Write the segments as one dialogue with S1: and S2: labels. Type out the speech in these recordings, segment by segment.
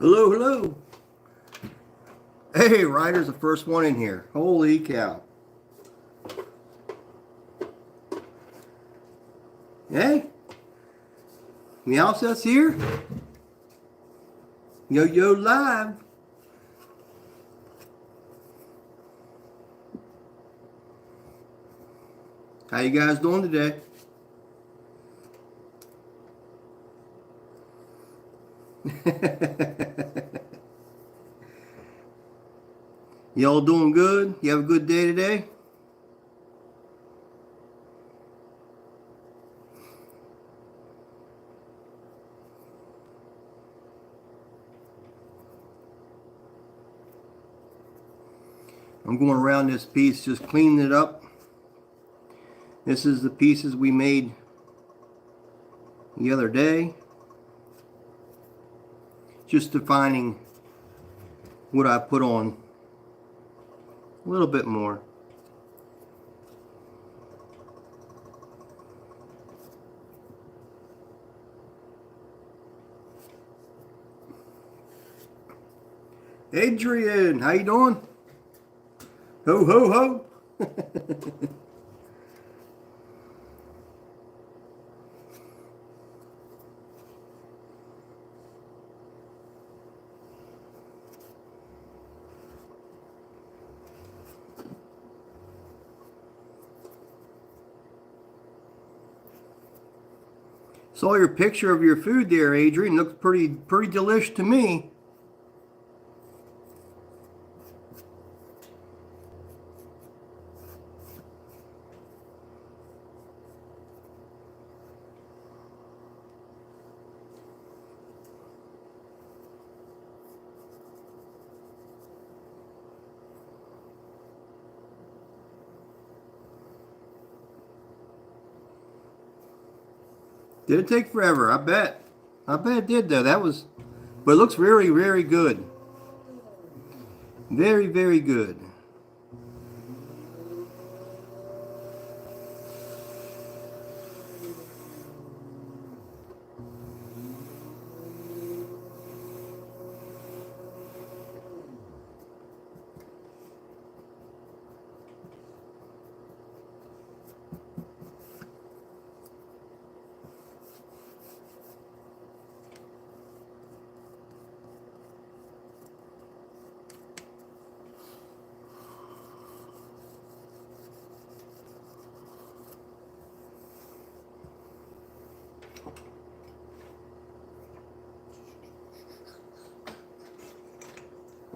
S1: Hello, hello. Hey, Ryder's the first one in here. Holy cow. Hey, Meowset's here. Yo, yo, live. How you guys doing today? Y'all doing good? You have a good day today? I'm going around this piece, just cleaning it up. This is the pieces we made the other day. Just defining what I put on a little bit more. Adrian, how you doing? Ho, ho, ho. Saw your picture of your food there, Adrian. Looks pretty delish to me. Did it take forever? I bet. I bet it did though. But it looks very good. Very good.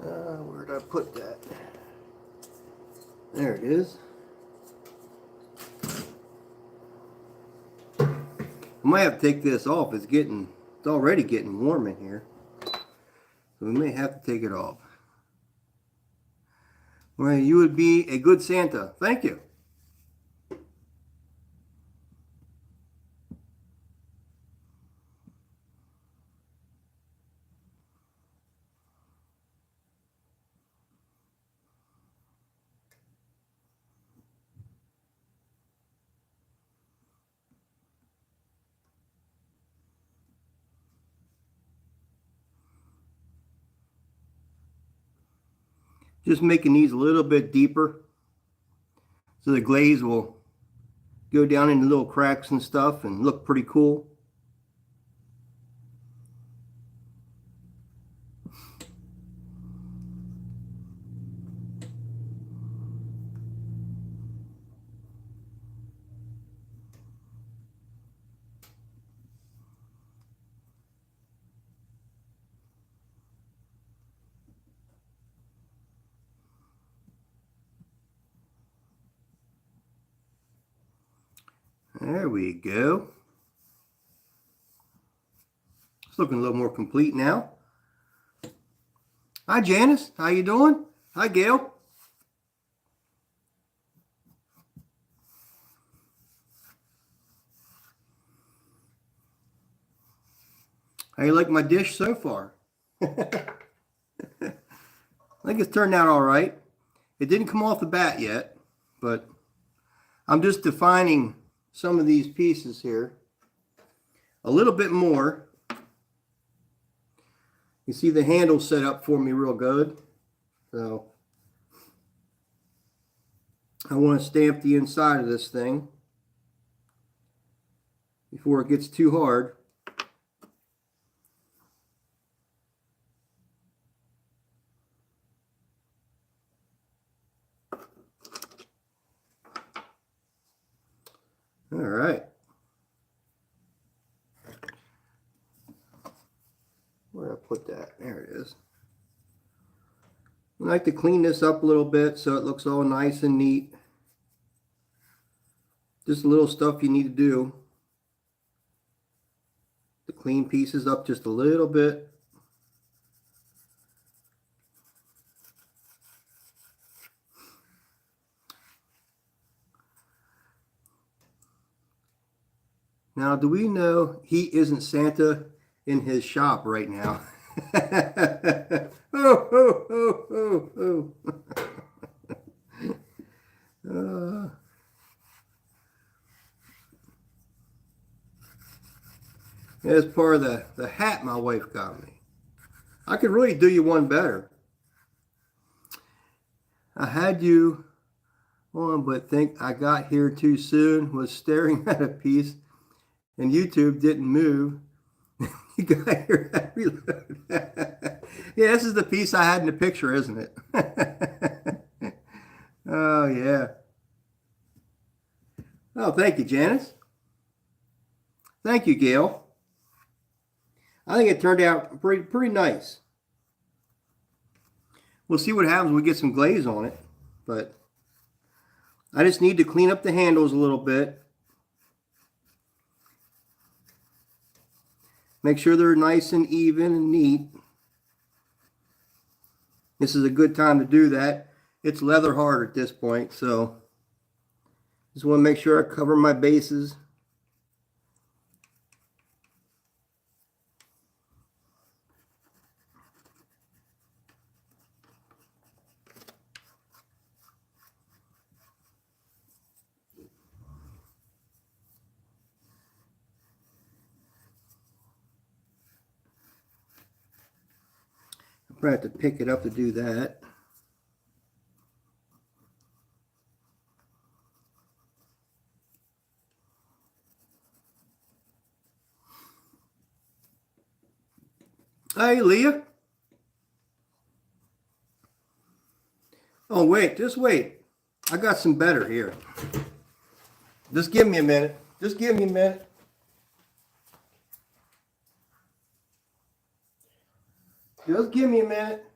S1: Where did I put that? There it is. I might have to take this off. It's already getting warm in here. So we may have to take it off. Well, you would be a good Santa. Thank you. Just making these a little bit deeper so the glaze will go down into little cracks and stuff and look pretty cool. There we go. It's looking a little more complete now. Hi Janice, how you doing? Hi Gail. How you like my dish so far? I think it's turned out all right. It didn't come off the bat yet, but I'm just defining some of these pieces here a little bit more. You see the handle set up for me real good. So I want to stamp the inside of this thing before it gets too hard. All right. Where did I put that? There it is. I like to clean this up a little bit so it looks all nice and neat. Just a little stuff you need to do to clean pieces up just a little bit. Now, do we know he isn't Santa in his shop right now? Oh, oh, oh, oh, oh. That's part of the hat my wife got me. I could really do you one better. I had you on, but think I got here too soon, was staring at a piece, and YouTube didn't move. You got your head reload. Yeah, this is the piece I had in the picture, isn't it? Oh, yeah. Oh, thank you, Janice. Thank you, Gail. I think it turned out pretty nice. We'll see what happens when we get some glaze on it, but I just need to clean up the handles a little bit. Make sure they're nice and even and neat. This is a good time to do that. It's leather hard at this point, so just want to make sure I cover my bases. I'll probably have to pick it up to do that. Hey, Leah. Oh, wait, just wait. I got some better here. Just give me a minute. Just give me a minute. Just give me a minute.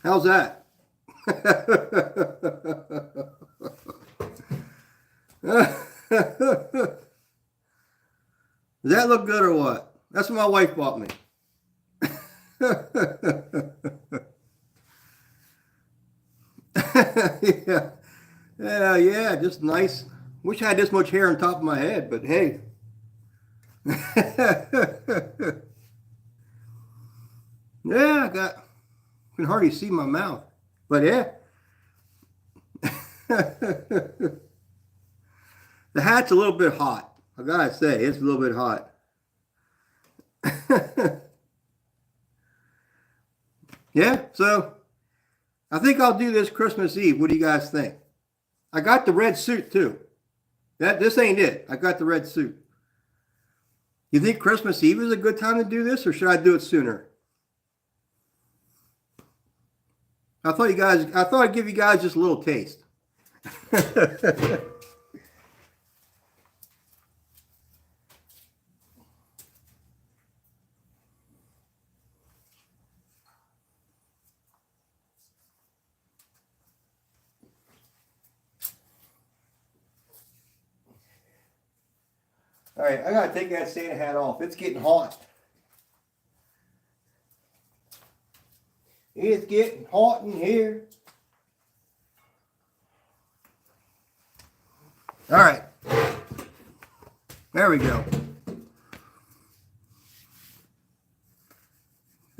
S1: How's that? Does that look good or what? That's what my wife bought me. Yeah. Yeah, just nice. Wish I had this much hair on top of my head, but hey. Yeah, can hardly see my mouth. But yeah. The hat's a little bit hot. I gotta say, it's a little bit hot. Yeah, so I think I'll do this Christmas Eve. What do you guys think? I got the red suit too. This ain't it. I got the red suit. You think Christmas Eve is a good time to do this, or should I do it sooner? I thought I'd give you guys just a little taste. All right, I gotta take that Santa hat off. It's getting hot. It's getting hot in here. All right. There we go.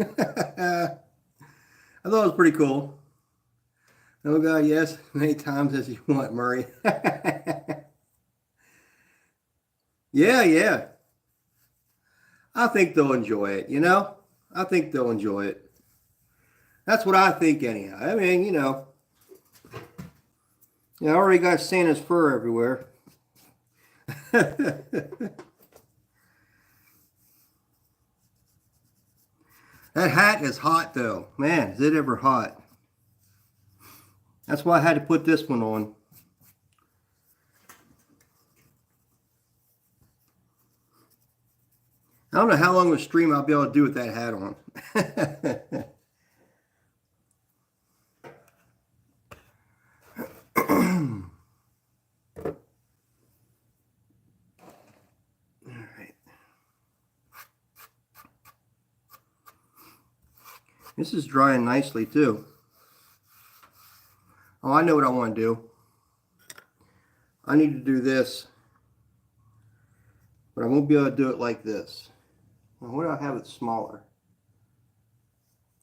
S1: I thought it was pretty cool. Oh God, yes, many times as you want, Murray. Yeah, yeah. I think they'll enjoy it, you know? I think they'll enjoy it. That's what I think anyhow. I mean, I already got Santa's fur everywhere. That hat is hot though. Man, is it ever hot. That's why I had to put this one on. I don't know how long of a stream I'll be able to do with that hat on. Alright. This is drying nicely too. Oh, I know what I want to do. I need to do this, but I won't be able to do it like this. Well, what do I have it smaller?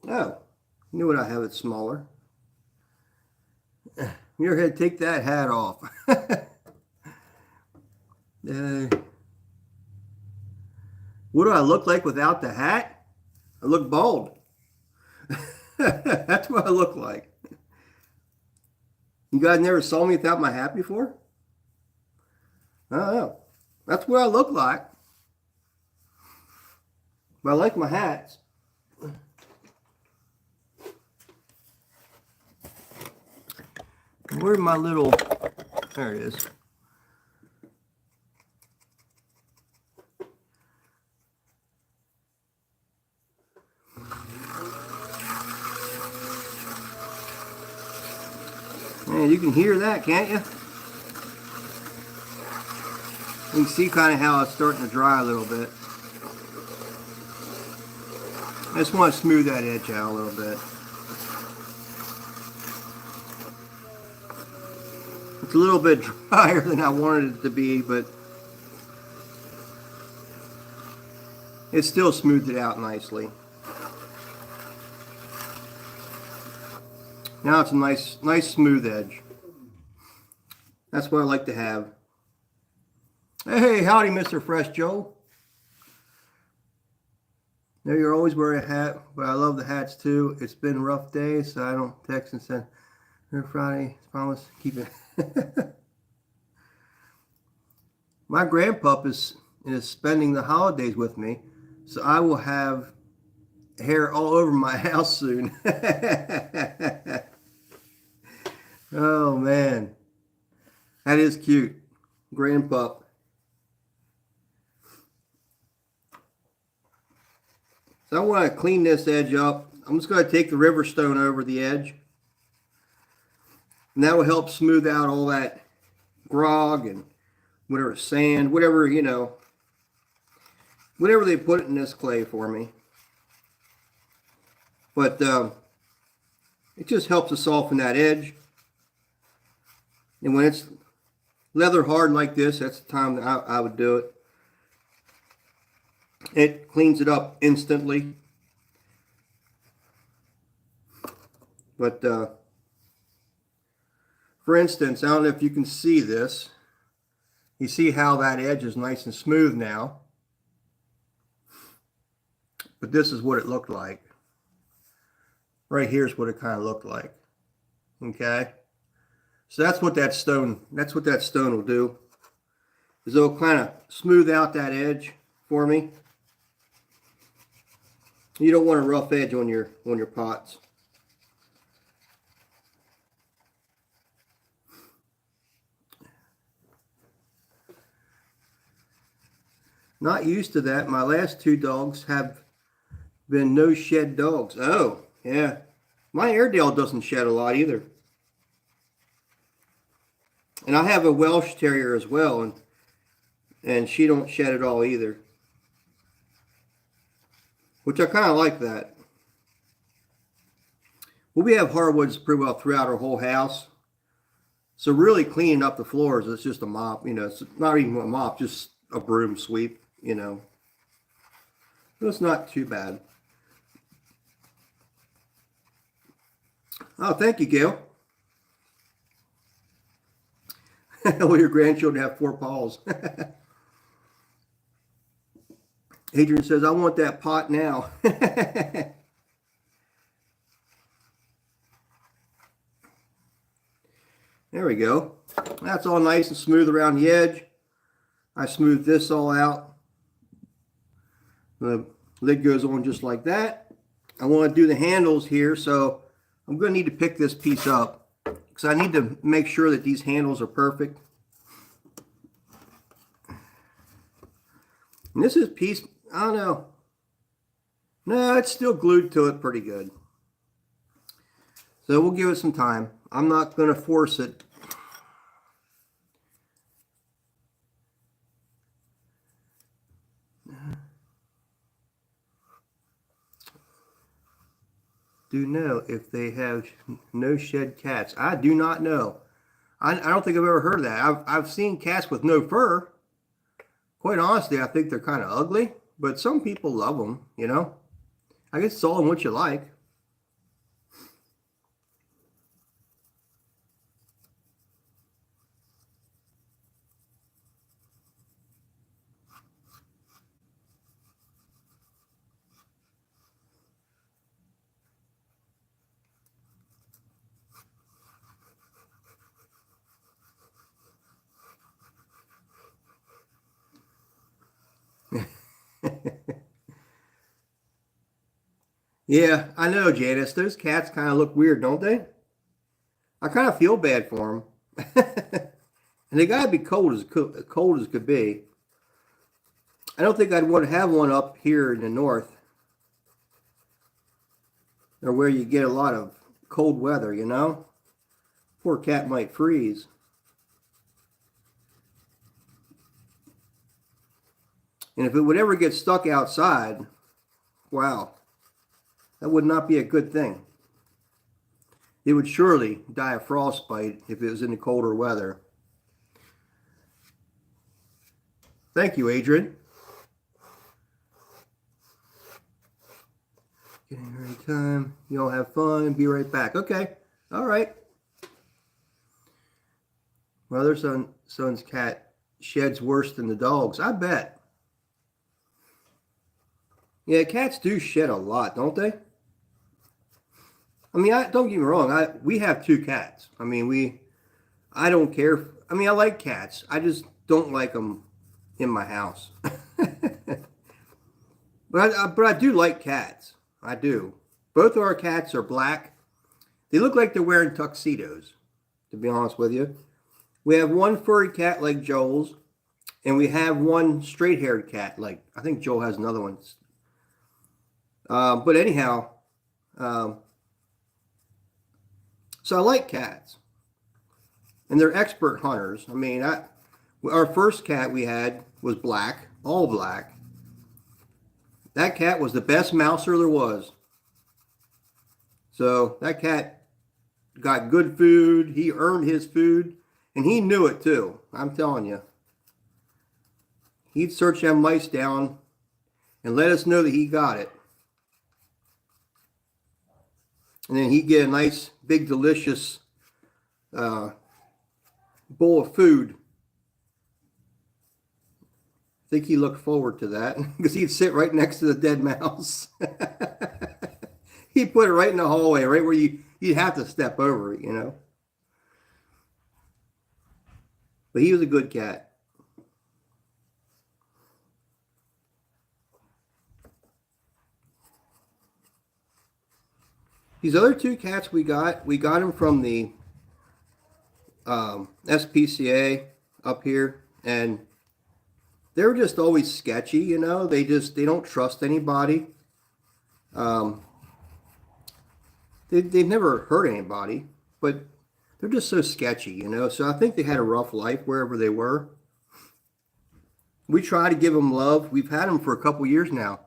S1: Oh, I knew what I have it smaller. Muirhead, take that hat off. What do I look like without the hat? I look bald. That's what I look like. You guys never saw me without my hat before? I don't know. That's what I look like. But I like my hats. Where's my little... There it is. Man, you can hear that, can't you? You can see kind of how it's starting to dry a little bit. I just want to smooth that edge out a little bit. It's a little bit drier than I wanted it to be, but it still smoothed it out nicely. Now it's a nice smooth edge. That's what I like to have. Hey, howdy, Mr. Fresh Joe. Now you're always wearing a hat, but I love the hats too. It's been a rough day, so I don't text and send. Friday, promise, keep it. My grandpup is spending the holidays with me, so I will have hair all over my house soon. Oh man, that is cute, grandpup. So I want to clean this edge up. I'm just going to take the river stone over the edge. And that will help smooth out all that grog and whatever sand, whatever, whatever they put in this clay for me. But it just helps to soften that edge. And when it's leather hard like this, that's the time that I would do it. It cleans it up instantly. But for instance, I don't know if you can see this. You see how that edge is nice and smooth now. But this is what it looked like. Right here's what it kind of looked like. Okay? So that's what that stone will do. Is it'll kind of smooth out that edge for me. You don't want a rough edge on your pots. Not used to that. My last two dogs have been no shed dogs. Oh, yeah. My Airedale doesn't shed a lot either. And I have a Welsh Terrier as well, and she don't shed at all either. Which I kind of like that. Well, we have hardwoods pretty well throughout our whole house. So really cleaning up the floors, it's just a mop, you know, it's not even a mop, just a broom sweep, you know. So it's not too bad. Oh, thank you, Gail. Will your grandchildren have 4 paws? Adrian says, I want that pot now. There we go. That's all nice and smooth around the edge. I smoothed this all out. The lid goes on just like that. I want to do the handles here, so I'm going to need to pick this piece up because I need to make sure that these handles are perfect. And this is piece, I don't know. No, it's still glued to it pretty good. So we'll give it some time. I'm not going to force it. Do know if they have no shed cats. I do not know. I don't think I've ever heard of that. I've seen cats with no fur. Quite honestly, I think they're kind of ugly, but some people love them, you know. I guess it's all in what you like. Yeah, I know, Janice. Those cats kind of look weird, don't they? I kind of feel bad for them. And they gotta be cold as could be. I don't think I'd want to have one up here in the north, or where you get a lot of cold weather, you know? Poor cat might freeze. And if it would ever get stuck outside, wow, that would not be a good thing. It would surely die of frostbite if it was in the colder weather. Thank you, Adrian. Getting ready time. You all have fun. Be right back. Okay. All right. My other son's cat sheds worse than the dogs. I bet. Yeah, cats do shed a lot, don't they? I mean, don't get me wrong. We have 2 cats. I mean, I don't care. I mean, I like cats. I just don't like them in my house. But I do like cats. I do. Both of our cats are black. They look like they're wearing tuxedos, to be honest with you. We have one furry cat like Joel's, and we have one straight-haired cat like, I think Joel has another one. But anyhow, so I like cats. And they're expert hunters. I mean, our first cat we had was black, all black. That cat was the best mouser there was. So that cat got good food. He earned his food. And he knew it too. I'm telling you. He'd search them mice down and let us know that he got it. And then he'd get a nice, big, delicious bowl of food. I think he looked forward to that because he'd sit right next to the dead mouse. He'd put it right in the hallway, right where you'd have to step over it, you know. But he was a good cat. These other 2 cats we got them from the SPCA up here, and they were just always sketchy, you know. They don't trust anybody. They've never hurt anybody, but they're just so sketchy, you know. So I think they had a rough life wherever they were. We try to give them love. We've had them for a couple years now,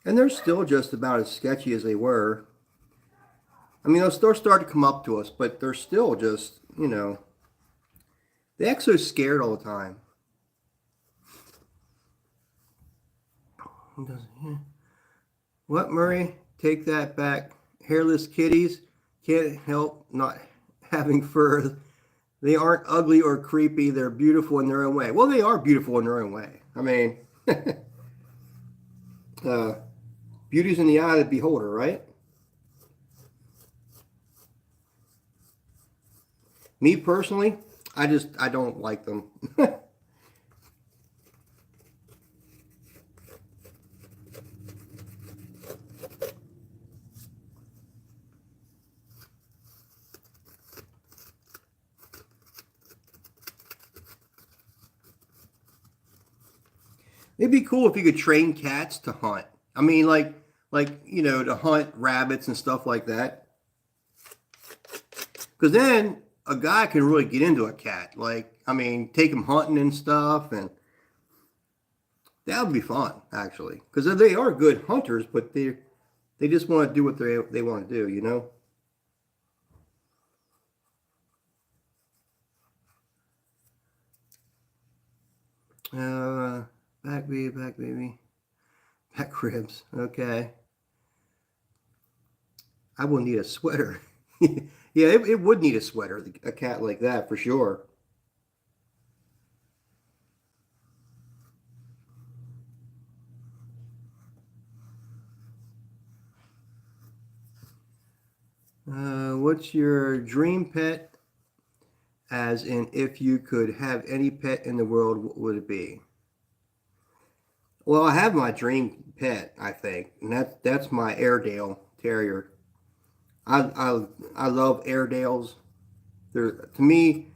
S1: and they're still just about as sketchy as they were. I mean, they'll start to come up to us, but they're still just, you know, They act so scared all the time. What, Murray? Take that back. Hairless kitties can't help not having fur. They aren't ugly or creepy. They're beautiful in their own way. Well, they are beautiful in their own way. I mean, beauty's in the eye of the beholder, right? Me personally, I don't like them. It'd be cool if you could train cats to hunt. I mean, to hunt rabbits and stuff like that. Because then a guy can really get into a cat. Take him hunting and stuff, and that would be fun, actually. Because they are good hunters, but they just want to do what they want to do, you know? Back baby, back baby. Back ribs. Okay. I will need a sweater. Yeah, it would need a sweater, a cat like that, for sure. What's your dream pet? As in, if you could have any pet in the world, what would it be? Well, I have my dream pet, I think, and that's my Airedale Terrier. I love Airedales. To me,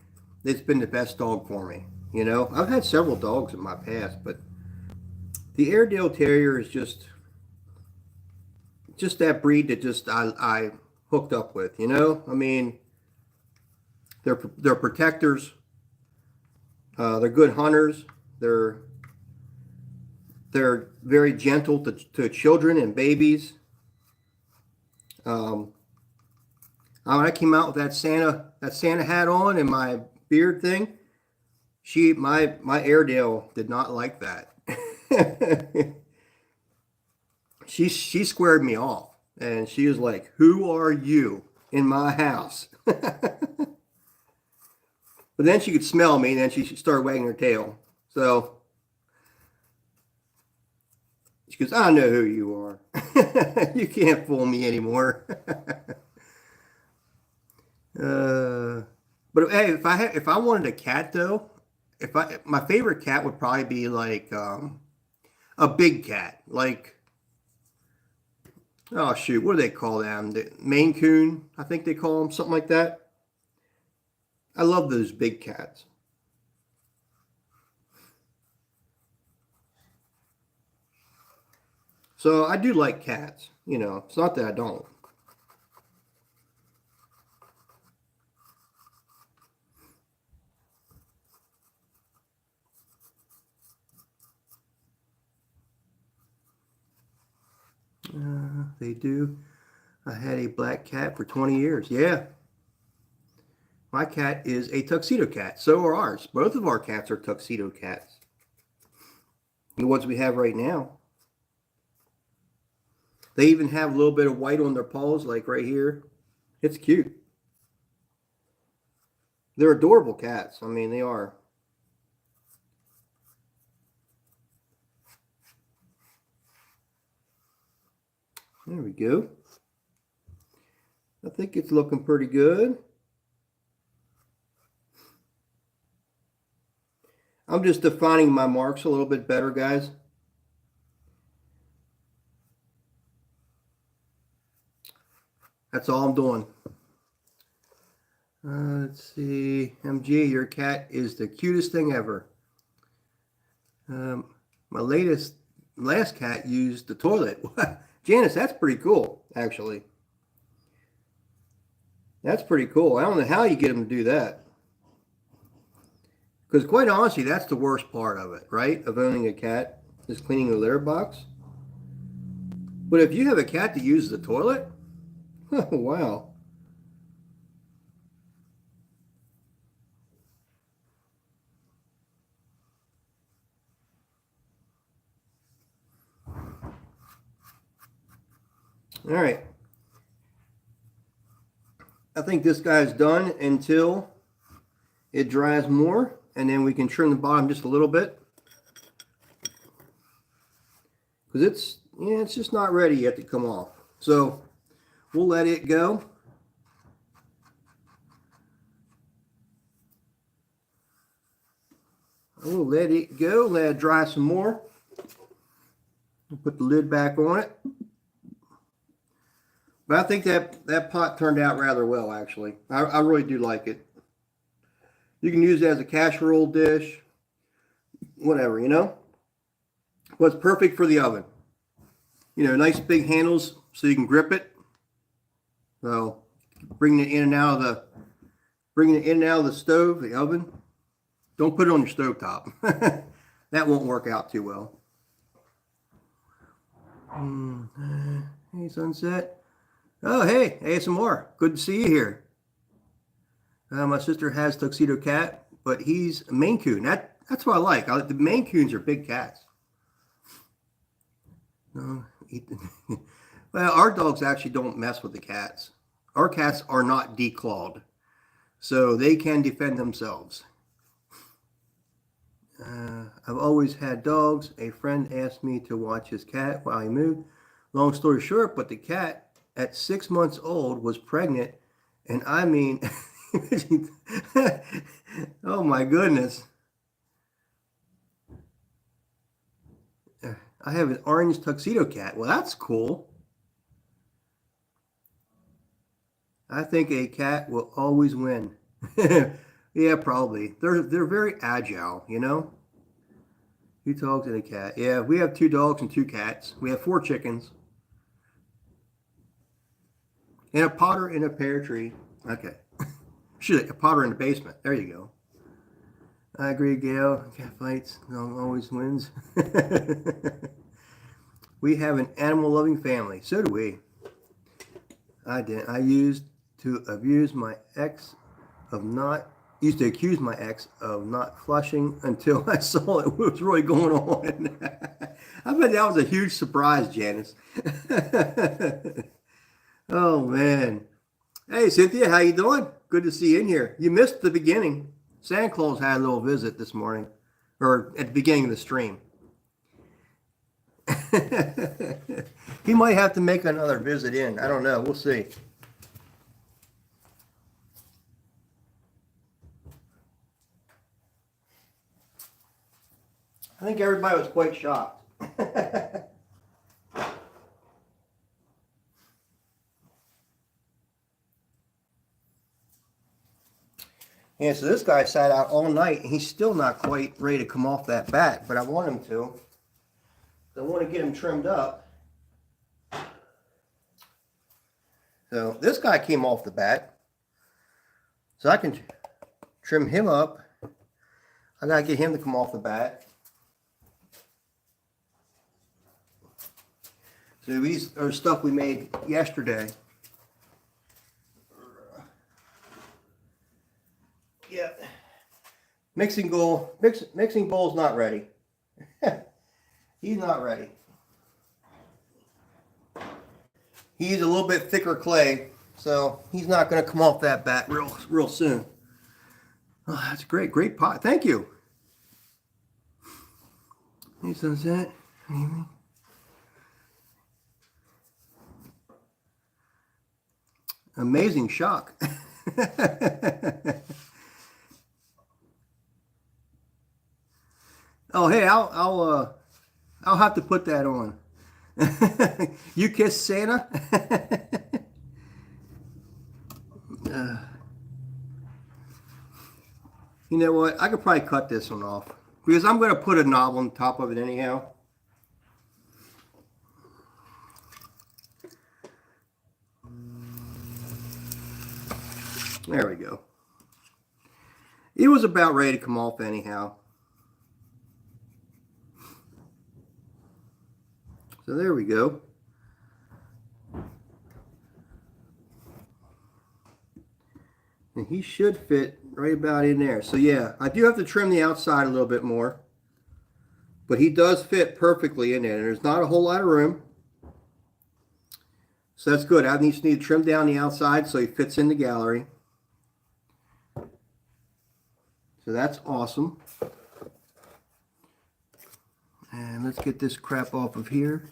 S1: it's been the best dog for me. You know, I've had several dogs in my past, but the Airedale Terrier is just that breed that just I hooked up with. You know, I mean, they're protectors. They're good hunters. They're very gentle to children and babies. When I came out with that Santa hat on and my beard thing, my Airedale did not like that. She squared me off, and she was like, "Who are you in my house?" But then she could smell me, and then she started wagging her tail. So she goes, "I know who you are. You can't fool me anymore." But hey, if I wanted a cat though, if I my favorite cat would probably be like a big cat, like oh shoot, what do they call them? The Maine Coon, I think they call them something like that. I love those big cats. So I do like cats. You know, it's not that I don't. They do. I had a black cat for 20 years. Yeah, my cat is a tuxedo cat. So are ours. Both of our cats are tuxedo cats. The ones we have right now. They even have a little bit of white on their paws, like right here. It's cute. They're adorable cats. I mean, they are. There we go. I think it's looking pretty good. I'm just defining my marks a little bit better, guys. That's all I'm doing. Let's see. MG, your cat is the cutest thing ever. My last cat used the toilet. Janice, that's pretty cool, actually. That's pretty cool. I don't know how you get them to do that. Because quite honestly, that's the worst part of it, right? Of owning a cat, is cleaning the litter box. But if you have a cat that uses the toilet, wow. All right. I think this guy's done until it dries more, and then we can trim the bottom just a little bit. Because it's just not ready yet to come off. So we'll let it go. We'll let it go, let it dry some more. We'll put the lid back on it. But I think that pot turned out rather well, actually. I really do like it. You can use it as a casserole dish, whatever, you know. But it's perfect for the oven. You know, nice big handles so you can grip it. So bringing it in and out of the stove, the oven. Don't put it on your stove top. That won't work out too well. Hey, sunset. Oh, hey, some more. Good to see you here. My sister has Tuxedo Cat, but he's a Maine Coon. That's what I like. The Maine Coons are big cats. Well, our dogs actually don't mess with the cats. Our cats are not declawed, so they can defend themselves. I've always had dogs. A friend asked me to watch his cat while he moved. Long story short, but the cat at 6 months old was pregnant, and I mean, oh my goodness. I have an orange tuxedo cat. Well, that's cool. I think a cat will always win. Yeah, probably. They're very agile, you know. 2 dogs and a cat. Yeah, we have 2 dogs and 2 cats. We have 4 chickens. And a potter in a pear tree. Okay. Shit, a potter in the basement. There you go. I agree, Gail. Cat fights. No one always wins. We have an animal-loving family. So do we. I didn't. I used to accuse my ex of not flushing until I saw what was really going on. I bet that was a huge surprise, Janice. Oh man. Hey Cynthia, how you doing? Good to see you in here. You missed the beginning. Santa Claus had a little visit this morning, or at the beginning of the stream. He might have to make another visit in. I don't know. We'll see. I think everybody was quite shocked. Yeah, so this guy sat out all night, and he's still not quite ready to come off that bat, but I want him to. I want to get him trimmed up. So this guy came off the bat, so I can trim him up. I gotta get him to come off the bat. So these are stuff we made yesterday. Yeah. Mixing bowl's not ready. He's not ready. He's a little bit thicker clay, so he's not going to come off that bat real soon. Oh, that's great. Great pot. Thank you. Hey, sunset. Amazing shock. Oh, hey, I'll have to put that on. You kiss Santa? You know what? I could probably cut this one off because I'm going to put a knob on top of it anyhow. There we go. It was about ready to come off anyhow. So there we go. And he should fit right about in there. So yeah, I do have to trim the outside a little bit more. But he does fit perfectly in there. There's not a whole lot of room. So that's good. I just need to trim down the outside so he fits in the gallery. So that's awesome. And let's get this crap off of here.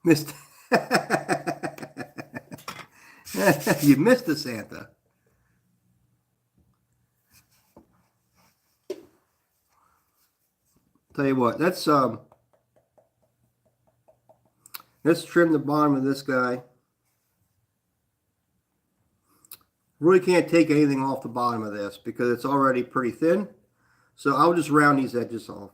S1: Missed. You missed the Santa. Tell you what, let's trim the bottom of this guy. Really can't take anything off the bottom of this because it's already pretty thin. So I'll just round these edges off.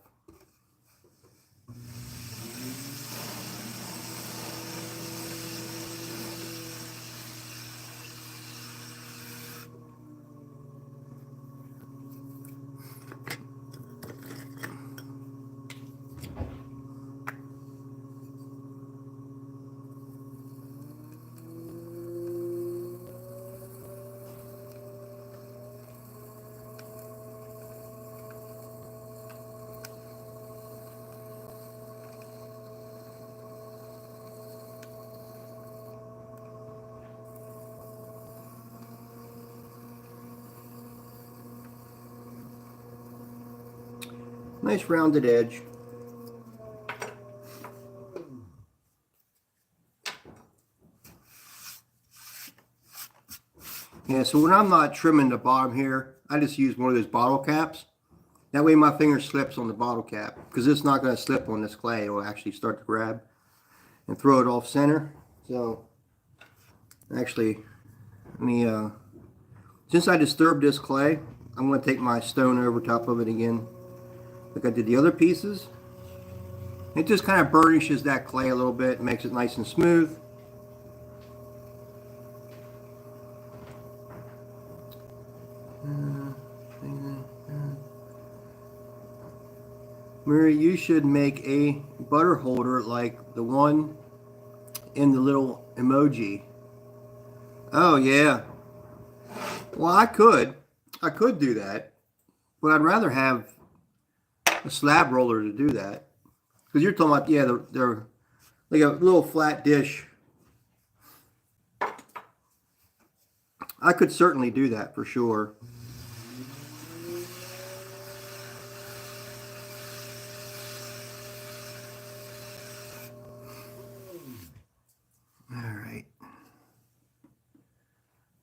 S1: Nice rounded edge. Yeah, so when I'm not trimming the bottom here, I just use one of those bottle caps. That way my finger slips on the bottle cap because it's not going to slip on this clay. It will actually start to grab and throw it off center. So actually, let me, since I disturbed this clay, I'm going to take my stone over top of it again. Like I did the other pieces. It just kind of burnishes that clay a little bit, makes it nice and smooth. Mary, you should make a butter holder like the one in the little emoji. Oh yeah. Well, I could do that, but I'd rather have a slab roller to do that, because you're talking about, yeah, they're like a little flat dish. I could certainly do that for sure. All right.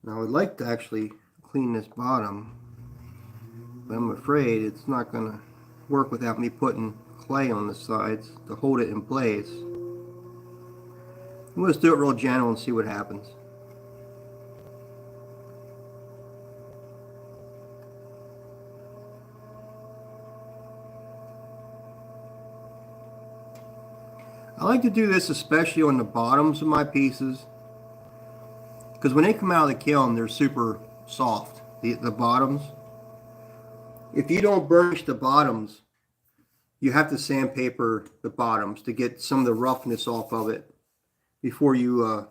S1: Now I would like to actually clean this bottom, but I'm afraid it's not going to work without me putting clay on the sides to hold it in place. We'll just do it real gentle and see what happens. I like to do this especially on the bottoms of my pieces, because when they come out of the kiln they're super soft, the bottoms. If you don't burnish the bottoms, you have to sandpaper the bottoms to get some of the roughness off of it before you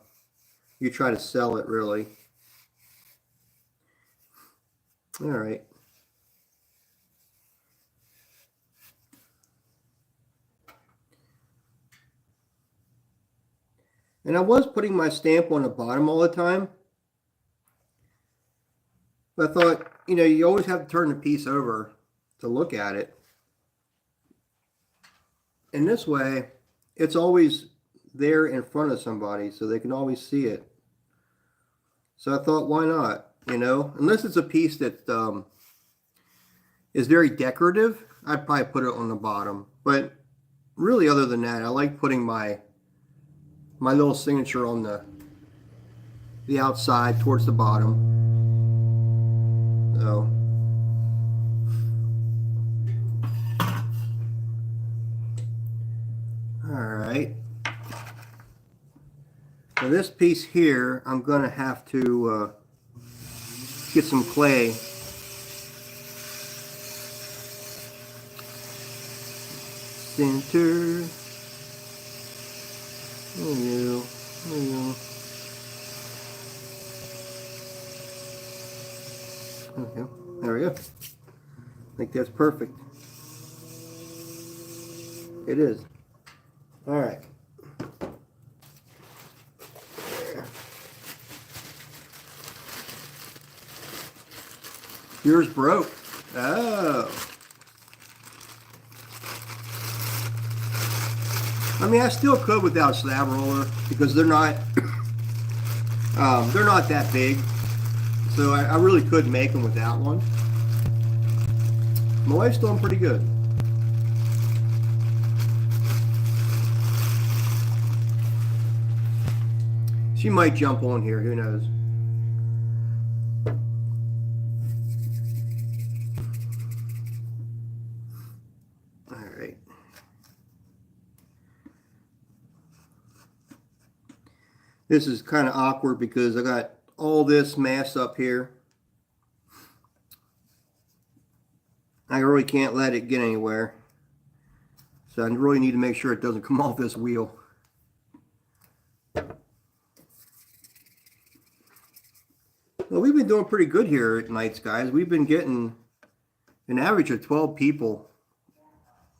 S1: try to sell it, really. All right. And I was putting my stamp on the bottom all the time. But I thought, you know, you always have to turn the piece over to look at it. And this way, it's always there in front of somebody so they can always see it. So I thought, why not? You know, unless it's a piece that is very decorative, I'd probably put it on the bottom. But really, other than that, I like putting my little signature on the outside towards the bottom. So all right. For this piece here, I'm gonna have to get some clay Center. There you go. There you go. Okay, there we go. I think that's perfect. It is. All right. Yours broke. Oh. I mean, I still could without a slab roller because they're not that big. So I really could make them without one. My wife's doing pretty good. She might jump on here, who knows. All right. This is kind of awkward because I got all this mass up here. I really can't let it get anywhere. So I really need to make sure it doesn't come off this wheel. Well, we've been doing pretty good here at nights, guys. We've been getting an average of 12 people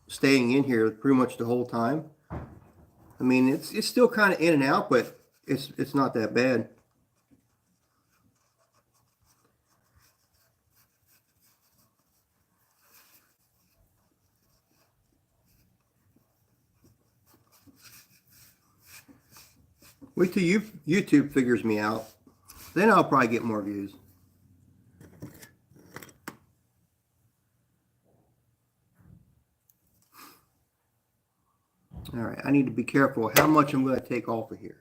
S1: staying in here pretty much the whole time. I mean, it's still kind of in and out, but it's not that bad. Wait till YouTube figures me out. Then I'll probably get more views. All right, I need to be careful how much I'm going to take off of here.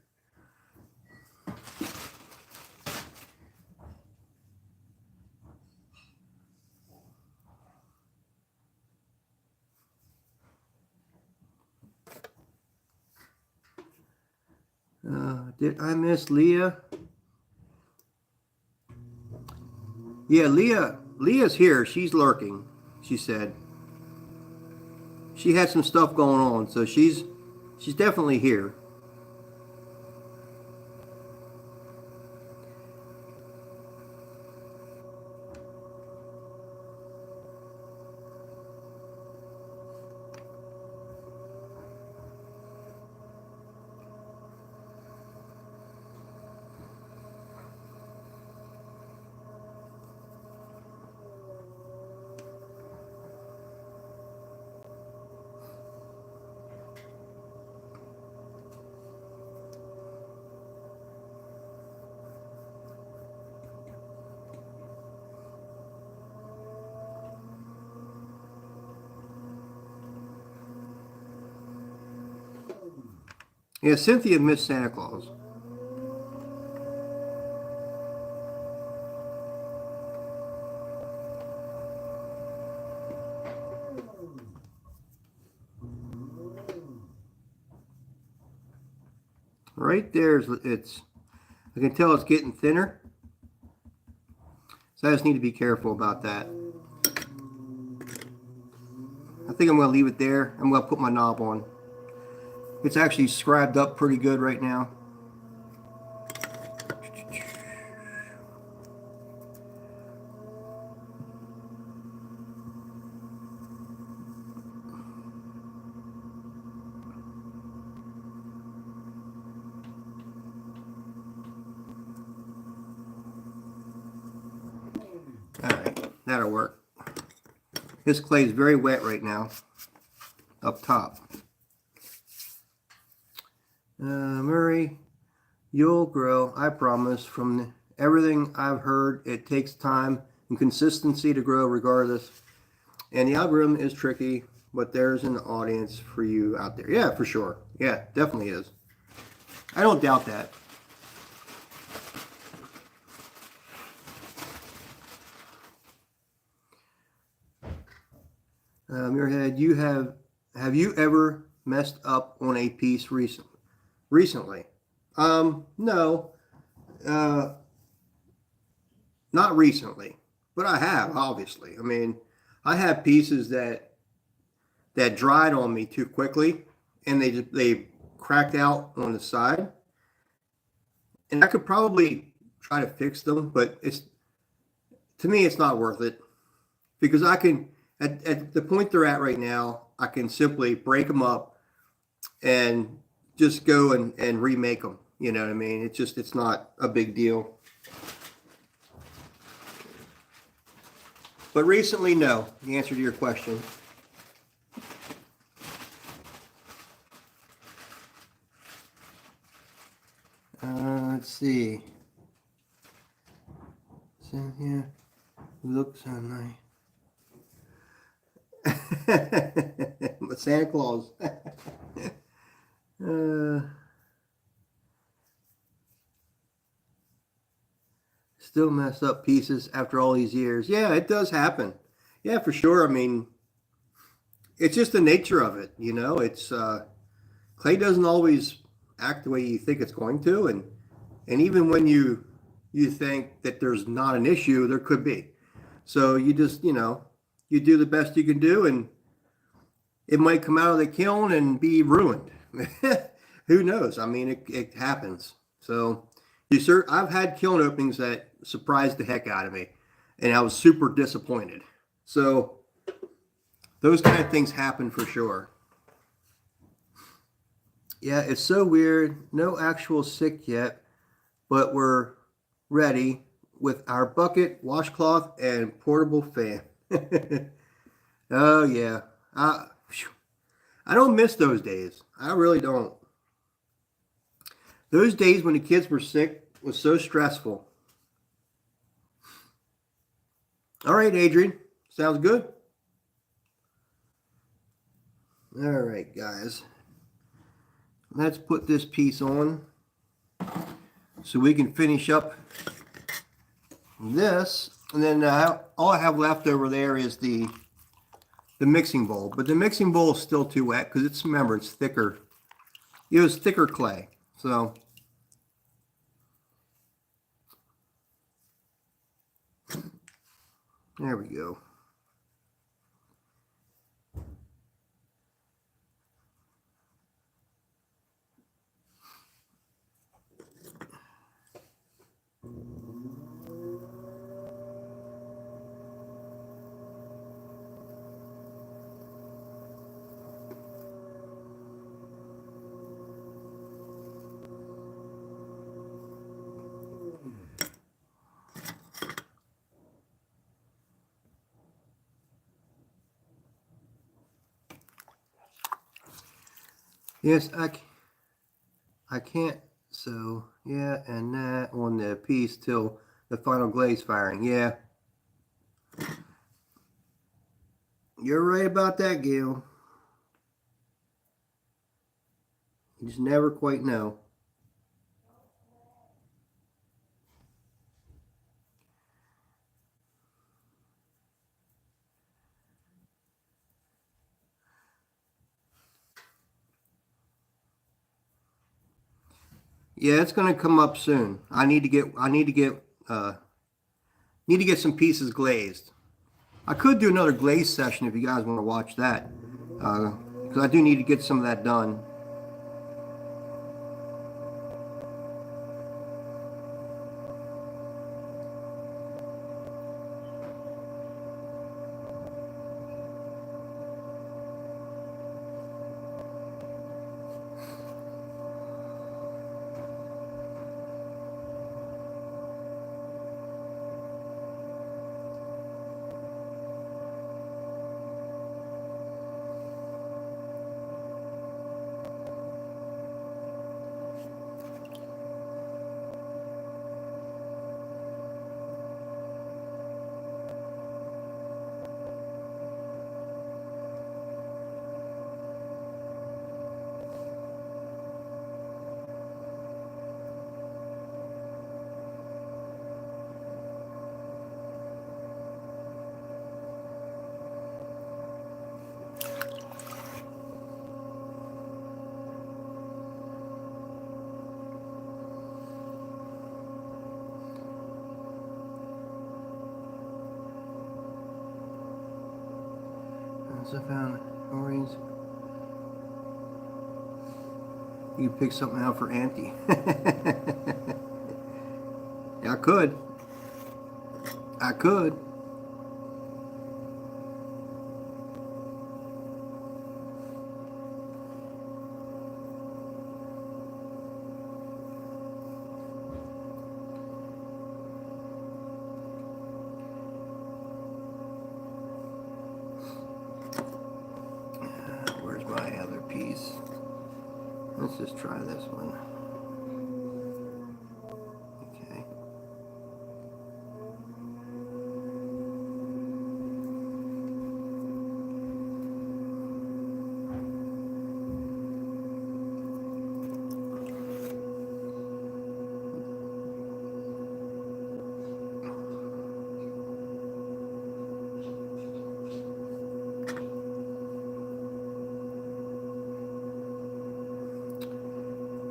S1: Did I miss Leah? Yeah, Leah's here. She's lurking, she said. She had some stuff going on, so she's definitely here. Yeah, Cynthia missed Santa Claus. Right there, I can tell it's getting thinner. So I just need to be careful about that. I think I'm going to leave it there. I'm going to put my knob on. It's actually scribed up pretty good right now. All right, that'll work. This clay is very wet right now, up top. Murray, you'll grow, I promise. From everything I've heard, it takes time and consistency to grow regardless. And the algorithm is tricky, but there's an audience for you out there. Yeah, for sure. Yeah, definitely is. I don't doubt that. Muirhead, have you ever messed up on a piece recently? No, not recently, but I have, obviously. I mean, I have pieces that that dried on me too quickly, and they cracked out on the side. And I could probably try to fix them, but it's to me it's not worth it because I can at the point they're at right now, I can simply break them up and just go and remake them. You know what I mean? It's not a big deal. But recently, no. The answer to your question. Let's see. So yeah, looks so nice. Santa Claus. Still mess up pieces after all these years. Yeah, it does happen. Yeah, for sure. I mean, it's just the nature of it. You know, it's clay doesn't always act the way you think it's going to, and even when you think that there's not an issue, there could be. So you just you do the best you can do, and it might come out of the kiln and be ruined. Who knows? I mean, it happens. So I've had kiln openings that surprised the heck out of me, and I was super disappointed. So those kind of things happen for sure. Yeah, it's so weird. No actual sick yet, but we're ready with our bucket, washcloth, and portable fan. Oh yeah, I don't miss those days. I really don't. Those days when the kids were sick was so stressful. All right, Adrian, sounds good. All right, guys, let's put this piece on so we can finish up this, and then all I have left over there is the mixing bowl. But the mixing bowl is still too wet because remember it's thicker. It was thicker clay, so there we go. Yes, I can't. So yeah, and that on the piece till the final glaze firing. Yeah, you're right about that, Gail. You just never quite know. Yeah, it's gonna come up soon. Need to get some pieces glazed. I could do another glaze session if you guys want to watch that, because I do need to get some of that done. So I found Orange. You pick something out for Auntie. Yeah, I could. I could. Where's my other piece? Let's just try this one. Okay.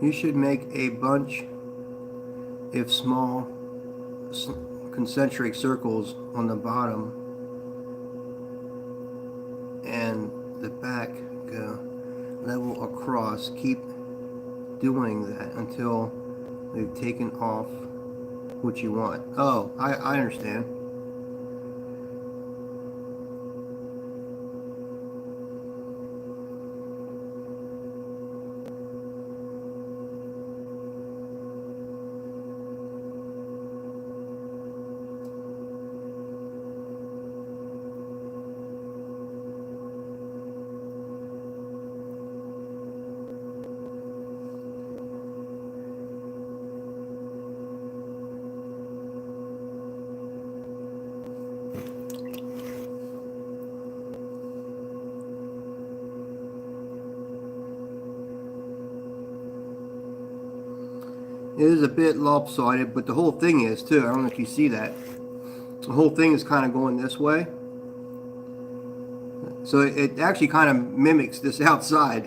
S1: You should make a bunch of small concentric circles on the bottom and the back go level across. Keep doing that until they've taken off what you want. Oh, I understand. It is a bit lopsided, but the whole thing is too. I don't know if you see that. The whole thing is kind of going this way. So it actually kind of mimics this outside,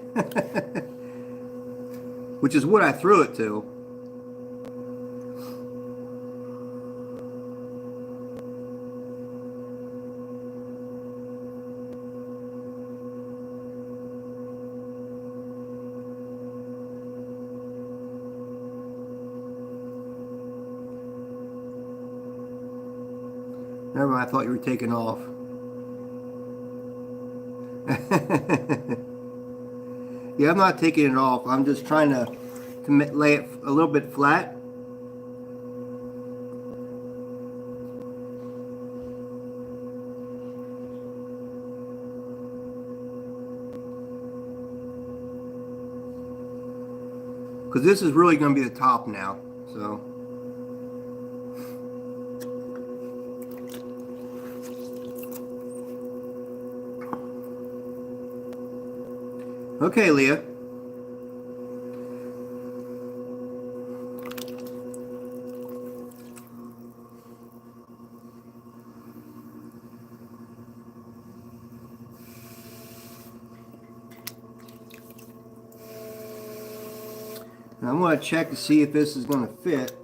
S1: which is what I threw it to. Never mind, I thought you were taking off. Yeah, I'm not taking it off. I'm just trying to lay it a little bit flat. Because this is really going to be the top now. So. Okay, Leah. Now I'm going to check to see if this is going to fit.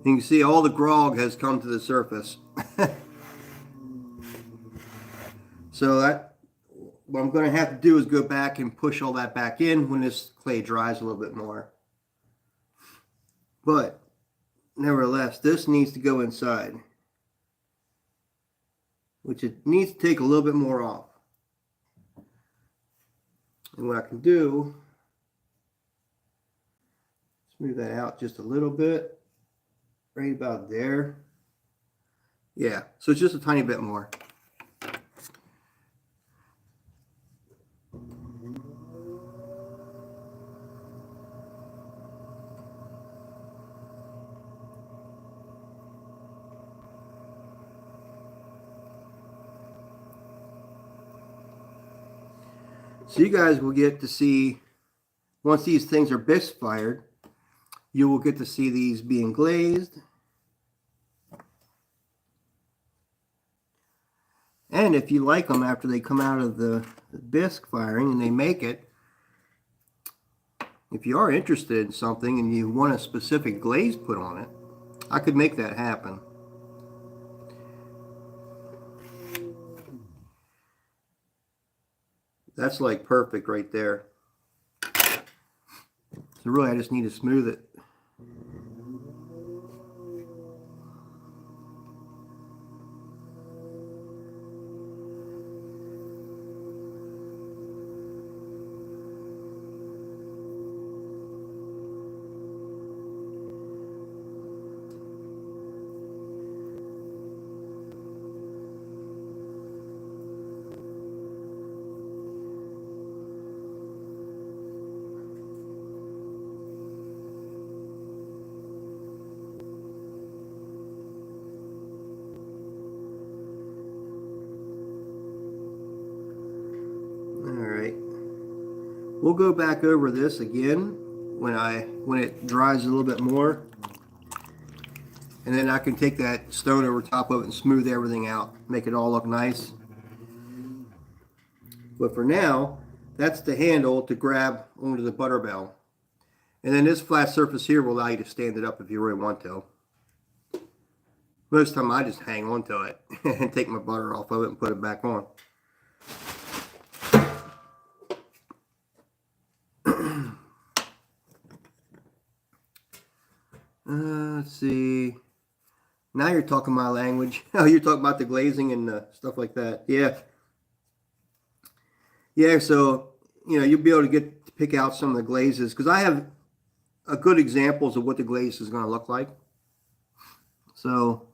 S1: You can see all the grog has come to the surface. So what I'm going to have to do is go back and push all that back in when this clay dries a little bit more. But nevertheless, this needs to go inside, which it needs to take a little bit more off. And what I can do, let's move that out just a little bit, right about there. Yeah, so it's just a tiny bit more. So you guys will get to see, once these things are bisque fired, you will get to see these being glazed. And if you like them after they come out of the bisque firing and they make it, if you are interested in something and you want a specific glaze put on it, I could make that happen. That's like perfect right there. So really I just need to smooth it. Alright. We'll go back over this again when it dries a little bit more. And then I can take that stone over top of it and smooth everything out. Make it all look nice. But for now, that's the handle to grab onto the butter bell. And then this flat surface here will allow you to stand it up if you really want to. Most of the time I just hang on to it and take my butter off of it and put it back on. Let's see. Now you're talking my language. Oh, you're talking about the glazing and stuff like that. Yeah. Yeah, so, you know, you'll be able to pick out some of the glazes, because I have a good examples of what the glaze is going to look like. So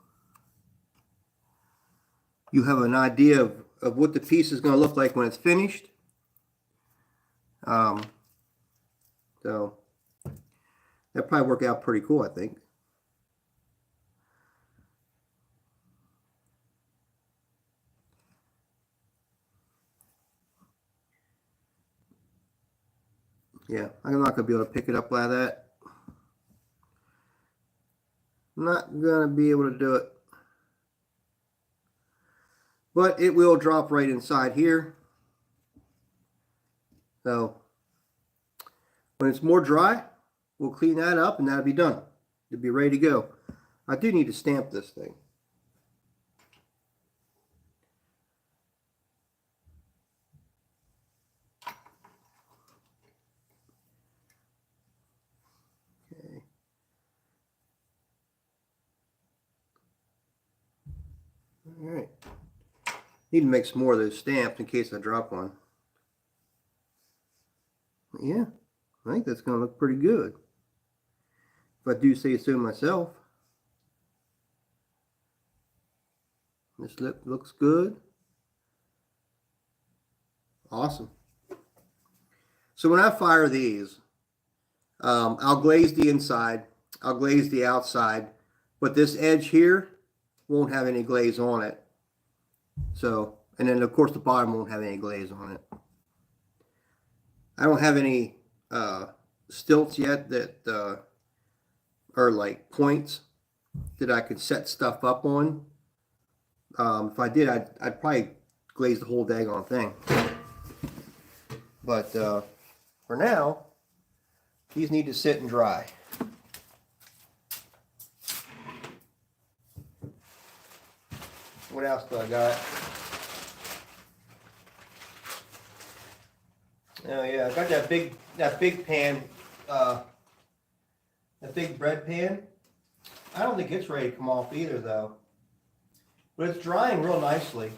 S1: you have an idea of what the piece is going to look like when it's finished. So that'll probably work out pretty cool, I think. Yeah, I'm not going to be able to pick it up like that. I'm not going to be able to do it. But it will drop right inside here. So when it's more dry, we'll clean that up and that'll be done. It'll be ready to go. I do need to stamp this thing. Okay. All right. Need to make some more of those stamps in case I drop one. Yeah, I think that's going to look pretty good, if I do say so myself. This lip looks good. Awesome. So when I fire these, I'll glaze the inside, I'll glaze the outside, but this edge here won't have any glaze on it. So, and then of course the bottom won't have any glaze on it. I don't have any stilts yet that are like points that I could set stuff up on. If I did, I'd probably glaze the whole daggone thing. But for now, these need to sit and dry. What else do I got? Oh yeah, I got that big pan, that big bread pan. I don't think it's ready to come off either though. But it's drying real nicely.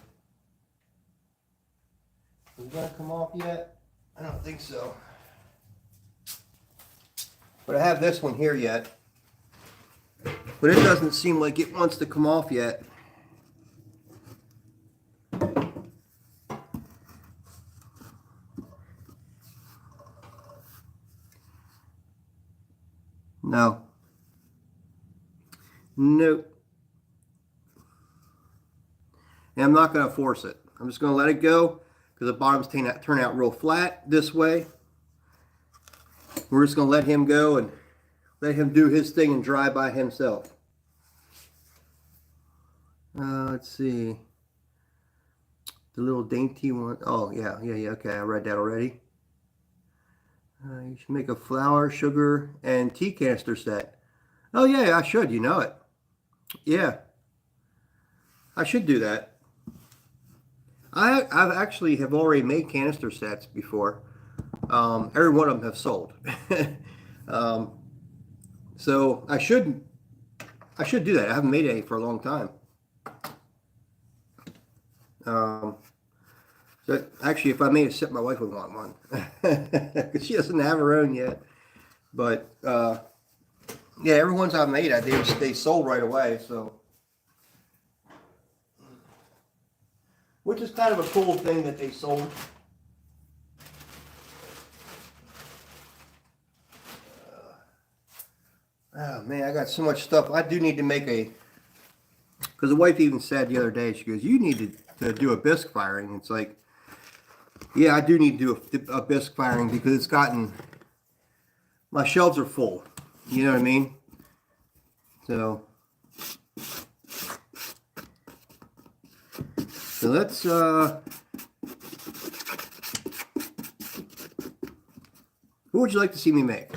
S1: Is it gonna come off yet? I don't think so. But I have this one here yet. But it doesn't seem like it wants to come off yet. No. Nope. And I'm not going to force it. I'm just going to let it go because the bottoms turn out real flat this way. We're just going to let him go and let him do his thing and dry by himself. Let's see. The little dainty one. Oh, yeah. Okay, I read that already. You should make a flour, sugar, and tea canister set. Oh, yeah, I should. You know it. Yeah. I should do that. I've actually have already made canister sets before. Every one of them have sold. um, so I should do that. I haven't made any for a long time. So actually, if I made a set, my wife would want one because she doesn't have her own yet. But yeah, every ones I've made, they sold right away. So, which is kind of a cool thing that they sold. Oh man, I got so much stuff. I do need to make because the wife even said the other day, she goes, "You need to do a bisque firing." It's like, yeah, I do need to do a bisque firing because it's gotten, my shelves are full. You know what I mean? So let's who would you like to see me make?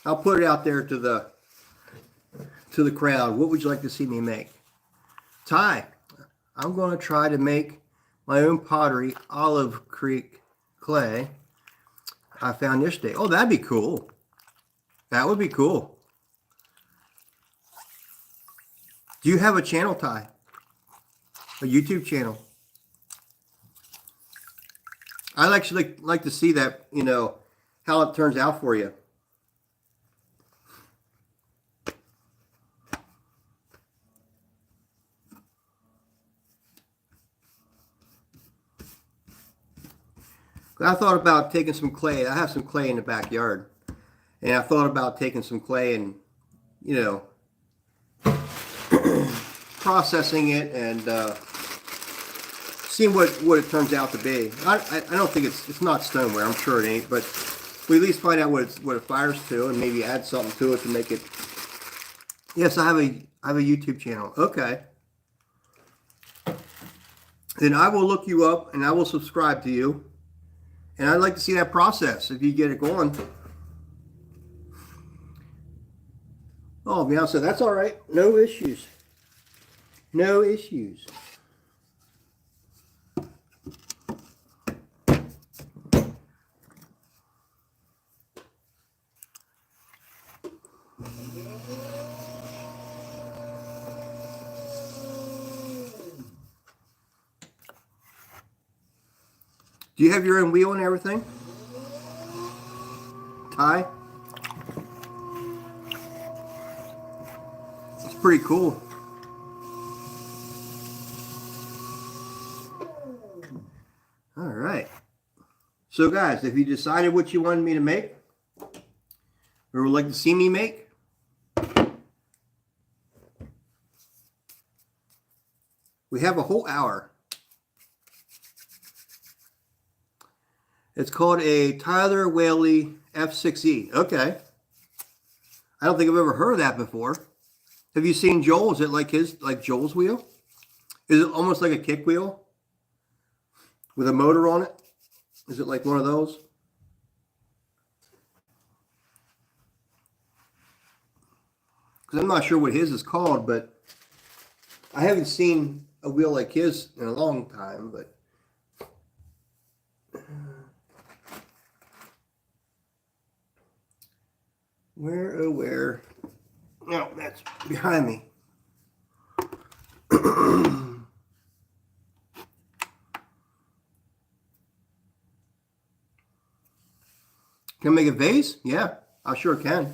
S1: I'll put it out there to the crowd. What would you like to see me make? Ty, I'm going to try to make my own pottery, Olive Creek clay I found yesterday. Oh, that'd be cool. That would be cool. Do you have a channel, Ty? A YouTube channel? I'd actually like to see that, you know, how it turns out for you. I thought about taking some clay. I have some clay in the backyard. And I thought about taking some clay and, you know, processing it and seeing what it turns out to be. I don't think it's not stoneware. I'm sure it ain't. But we at least find out what it fires to and maybe add something to it to make it. Yes, I have a YouTube channel. Okay. Then I will look you up and I will subscribe to you. And I'd like to see that process if you get it going. Oh, Meow, that's all right. No issues. No issues. Do you have your own wheel and everything? Ty? It's pretty cool. All right. So guys, if you decided what you wanted me to make, or would like to see me make, we have a whole hour. It's called a Tyler Whaley F6E. Okay. I don't think I've ever heard of that before. Have you seen Joel? Is it like Joel's wheel? Is it almost like a kick wheel with a motor on it? Is it like one of those? Because I'm not sure what his is called, but I haven't seen a wheel like his in a long time, but where, oh where? No, that's behind me. Can I make a vase? Yeah, I sure can.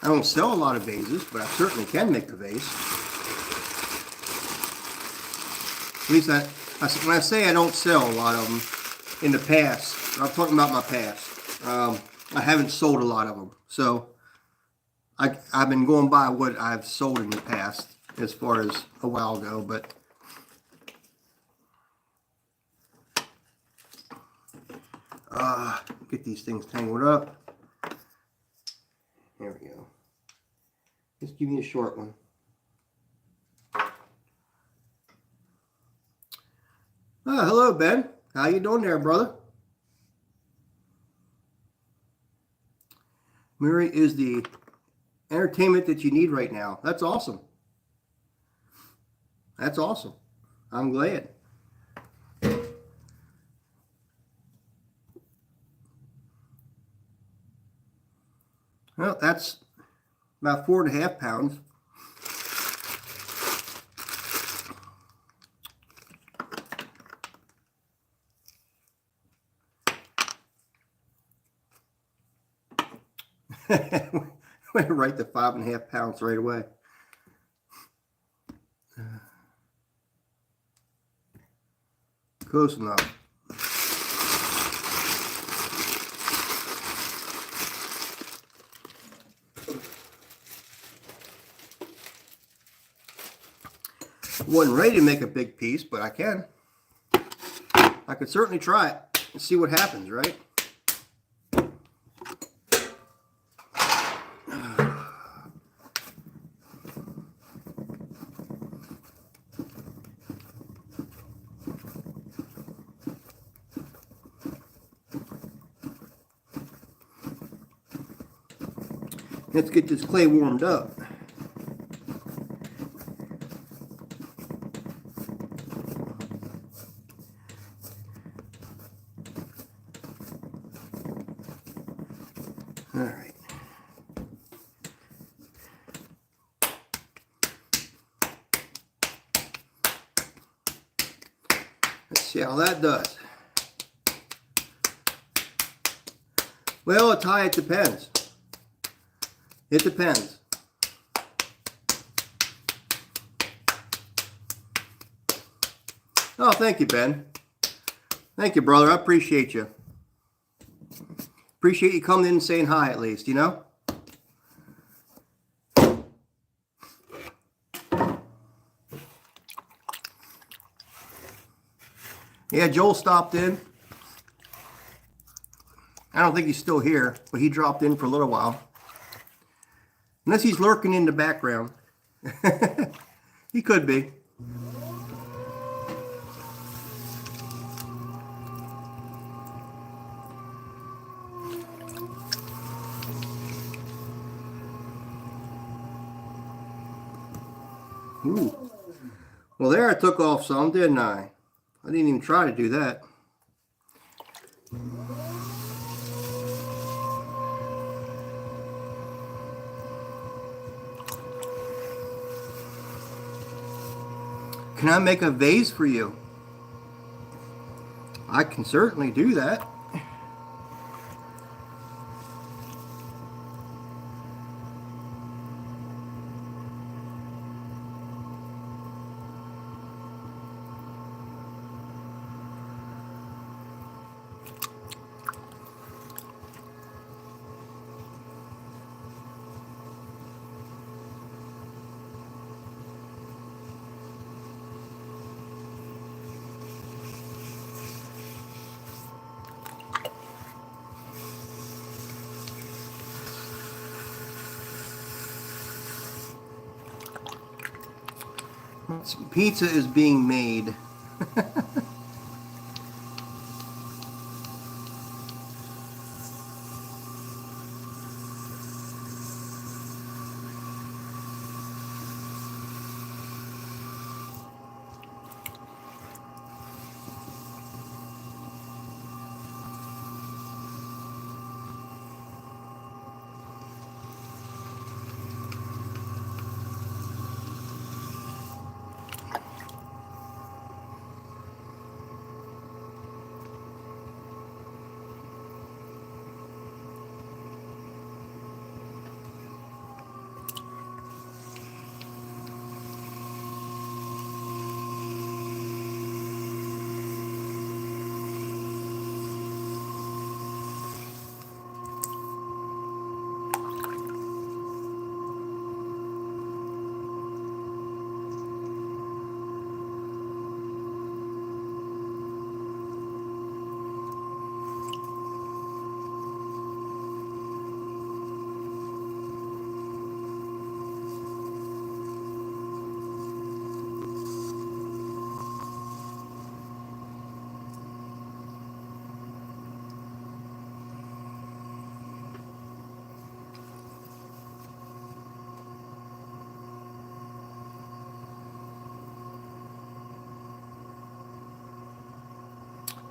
S1: I don't sell a lot of vases, but I certainly can make a vase. At least when I say I don't sell a lot of them in the past, I'm talking about my past. I haven't sold a lot of them. So I've been going by what I've sold in the past as far as a while ago, but get these things tangled up. There we go. Just give me a short one. Hello, Ben. How you doing there, brother? Mary is the entertainment that you need right now. That's awesome. That's awesome. I'm glad. Well, that's about 4.5 pounds. Went right to 5.5 pounds right away. Close enough. Wasn't ready to make a big piece, but I can. I could certainly try it and see what happens, right? Let's get this clay warmed up. All right. Let's see how that does. Well, Ty, it depends. It depends. Oh, thank you, Ben. Thank you, brother. I appreciate you. Appreciate you coming in and saying hi at least, you know? Yeah, Joel stopped in. I don't think he's still here, but he dropped in for a little while. Unless he's lurking in the background. He could be. Ooh. Well, there I took off some, didn't I? I didn't even try to do that. Can I make a vase for you? I can certainly do that. Pizza is being made.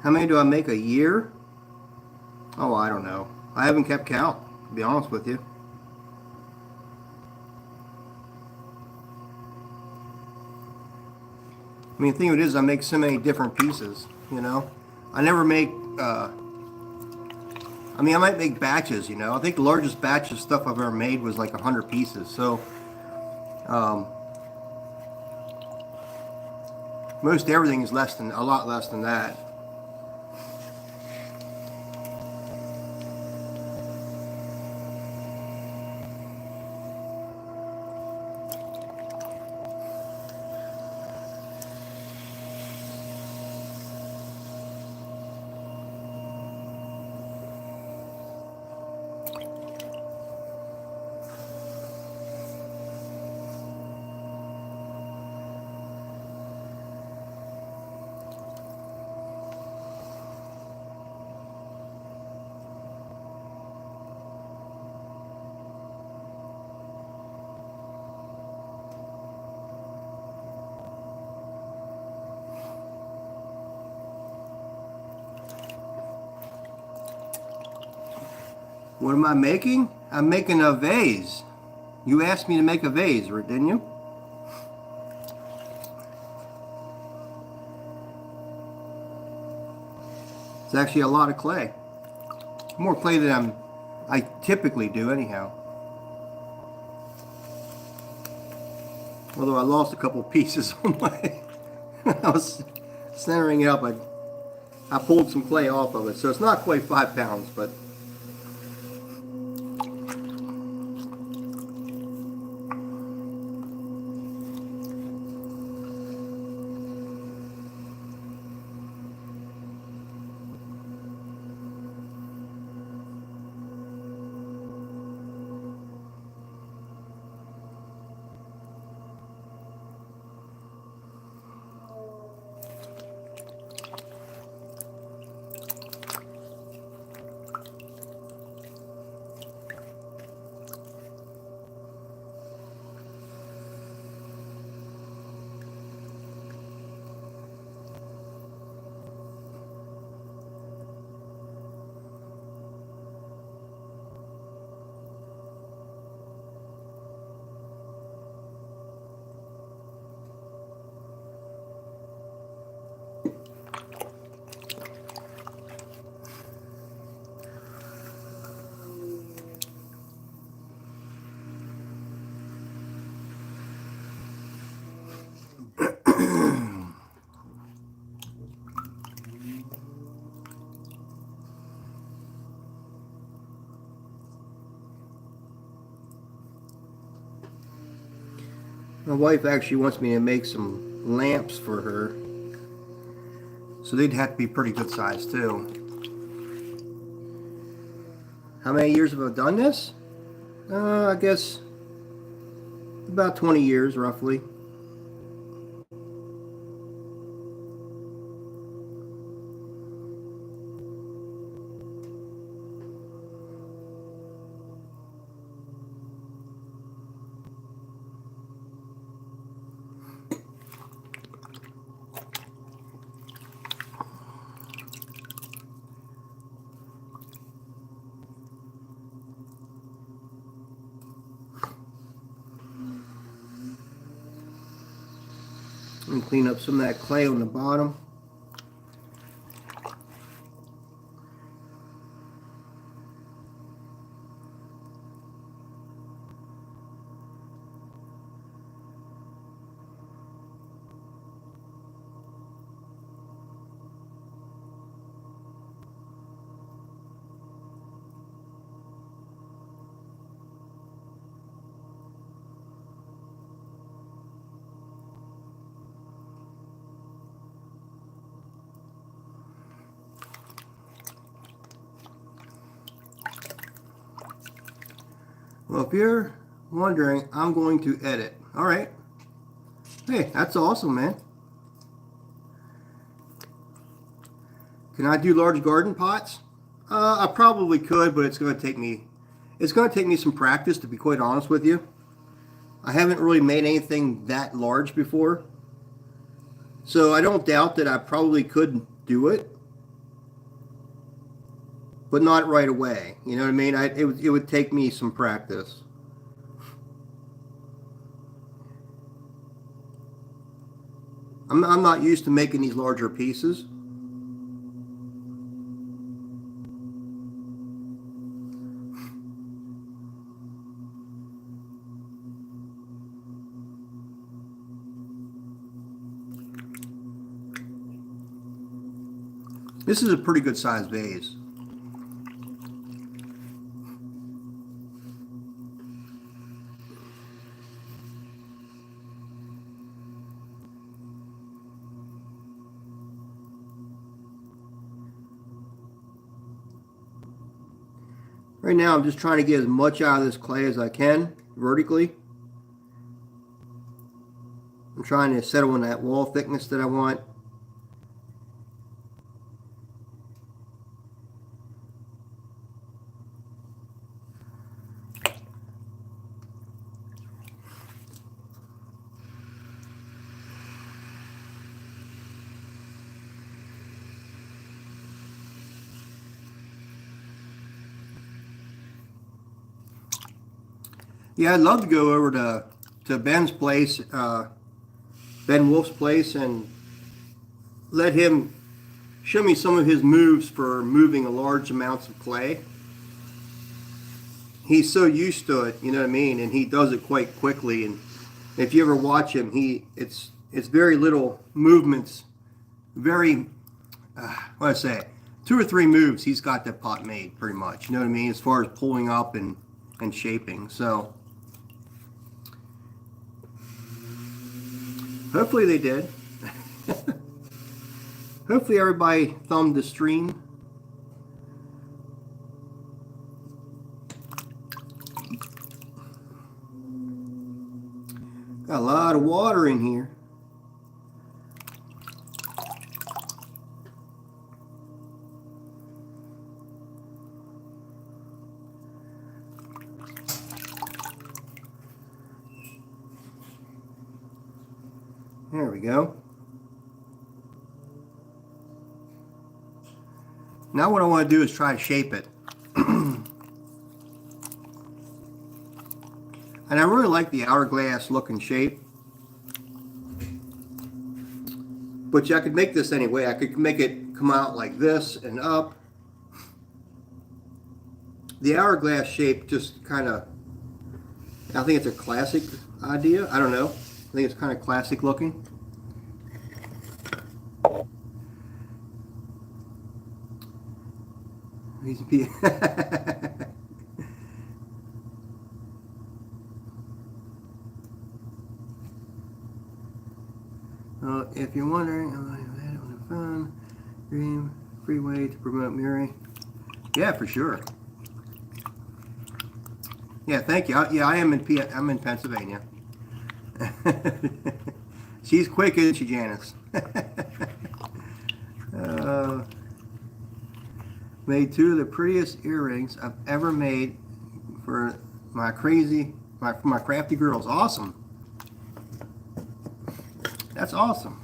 S1: How many do I make a year? Oh, I don't know. I haven't kept count, to be honest with you. I mean, the thing of it is, I make so many different pieces, you know? I never make, I mean, I might make batches, you know? I think the largest batch of stuff I've ever made was like 100 pieces. So, um, most everything is less than, a lot less than that. What am I making? I'm making a vase. You asked me to make a vase, didn't you? It's actually a lot of clay. More clay than I typically do anyhow. Although I lost a couple pieces on my, I was centering it up. I pulled some clay off of it. So it's not quite 5 pounds, but my wife actually wants me to make some lamps for her. So they'd have to be pretty good size too. How many years have I done this? I guess about 20 years roughly. And clean up some of that clay on the bottom. Well, if you're wondering, I'm going to edit. All right. Hey, that's awesome, man. Can I do large garden pots? I probably could, but it's going to take me some practice, to be quite honest with you. I haven't really made anything that large before. So I don't doubt that I probably could do it. but not right away. You know what I mean? It would take me some practice. I'm not used to making these larger pieces. This is a pretty good sized vase. Right now I'm just trying to get as much out of this clay as I can vertically. I'm trying to settle on that wall thickness that I want. Yeah, I'd love to go over to Ben's place, Ben Wolf's place, and let him show me some of his moves for moving a large amounts of clay. He's so used to it, you know what I mean, and he does it quite quickly. And if you ever watch him, it's very little movements, very what do I say, 2 or 3 moves. He's got that pot made pretty much. You know what I mean, as far as pulling up and shaping. So hopefully they did. Hopefully everybody thumbed the stream. Got a lot of water in here. There we go. Now what I want to do is try to shape it. And I really like the hourglass looking shape. But I could make this anyway. I could make it come out like this and up. The hourglass shape just kind of, I think it's a classic idea. I don't know. I think it's kind of classic looking. If you're wondering, I had it on the phone. Dream, free way to promote Mary. Yeah, for sure. Yeah, thank you. Yeah, I'm in Pennsylvania. She's quick, isn't she, Janice? Made 2 of the prettiest earrings I've ever made for my crafty girls. Awesome. That's awesome.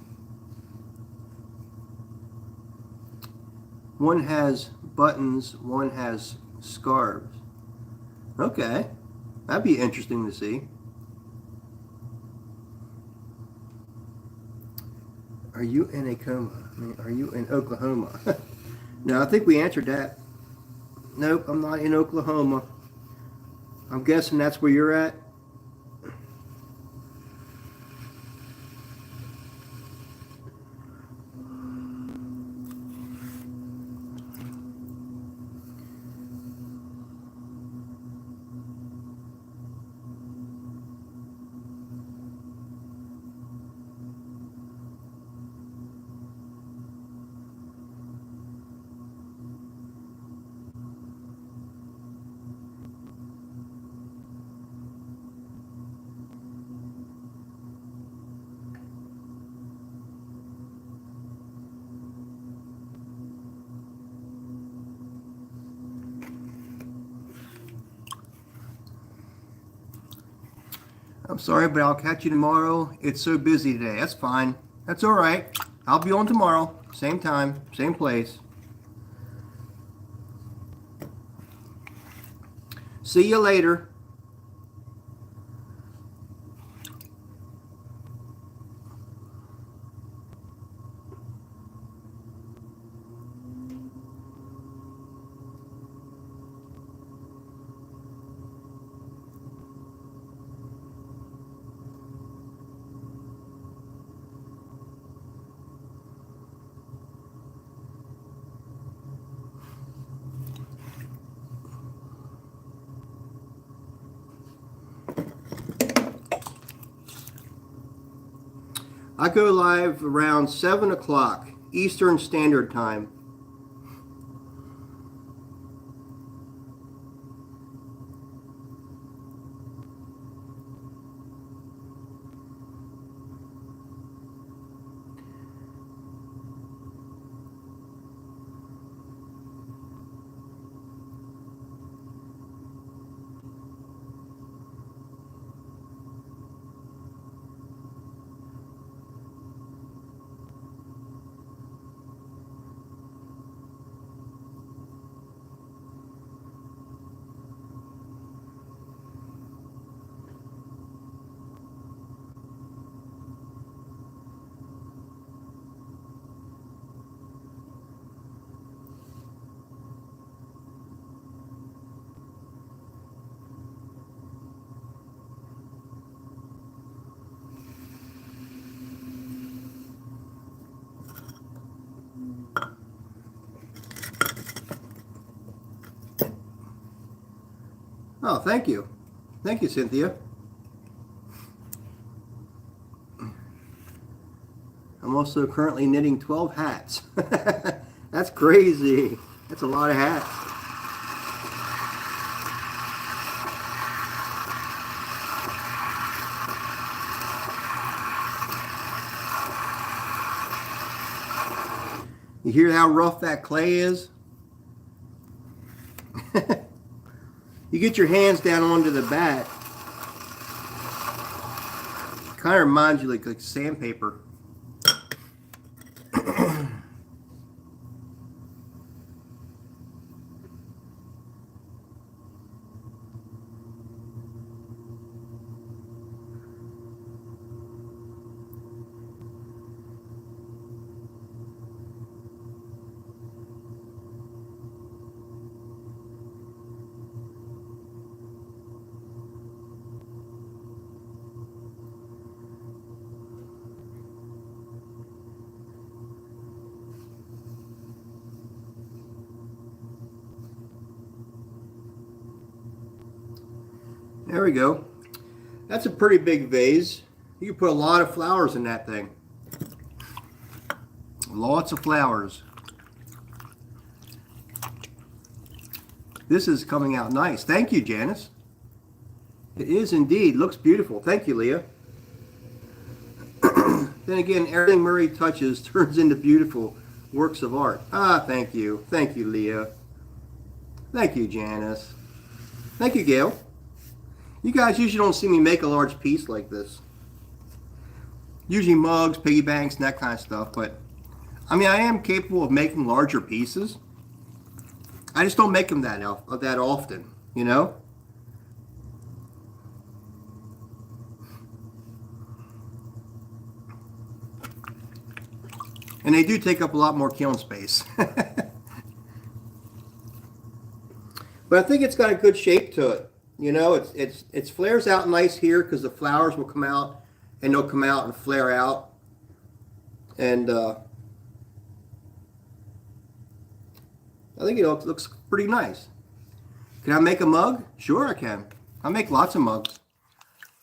S1: One has buttons, one has scarves. Okay, that'd be interesting to see. Are you in a coma? I mean, are you in Oklahoma? No, I think we answered that. Nope, I'm not in Oklahoma. I'm guessing that's where you're at. I'm sorry, but I'll catch you tomorrow. It's so busy today. That's fine. That's all right. I'll be on tomorrow. Same time, same place. See you later. I go live around 7 o'clock Eastern Standard Time. Oh, thank you. Thank you, Cynthia. I'm also currently knitting 12 hats. That's crazy. That's a lot of hats. You hear how rough that clay is? You get your hands down onto the bat. Kind of reminds you like sandpaper. There we go. That's a pretty big vase. You can put a lot of flowers in that thing. Lots of flowers. This is coming out nice. Thank you, Janice. It is indeed. Looks beautiful. Thank you, Leah. Then again, everything Murray touches turns into beautiful works of art. Ah, thank you. Thank you, Leah. Thank you, Janice. Thank you, Gail. You guys usually don't see me make a large piece like this. Usually mugs, piggy banks, and that kind of stuff. But, I mean, I am capable of making larger pieces. I just don't make them that often, you know? And they do take up a lot more kiln space. But I think it's got a good shape to it. You know, it flares out nice here because the flowers will come out and they'll come out and flare out. And I think it looks pretty nice. Can I make a mug? Sure I can. I make lots of mugs.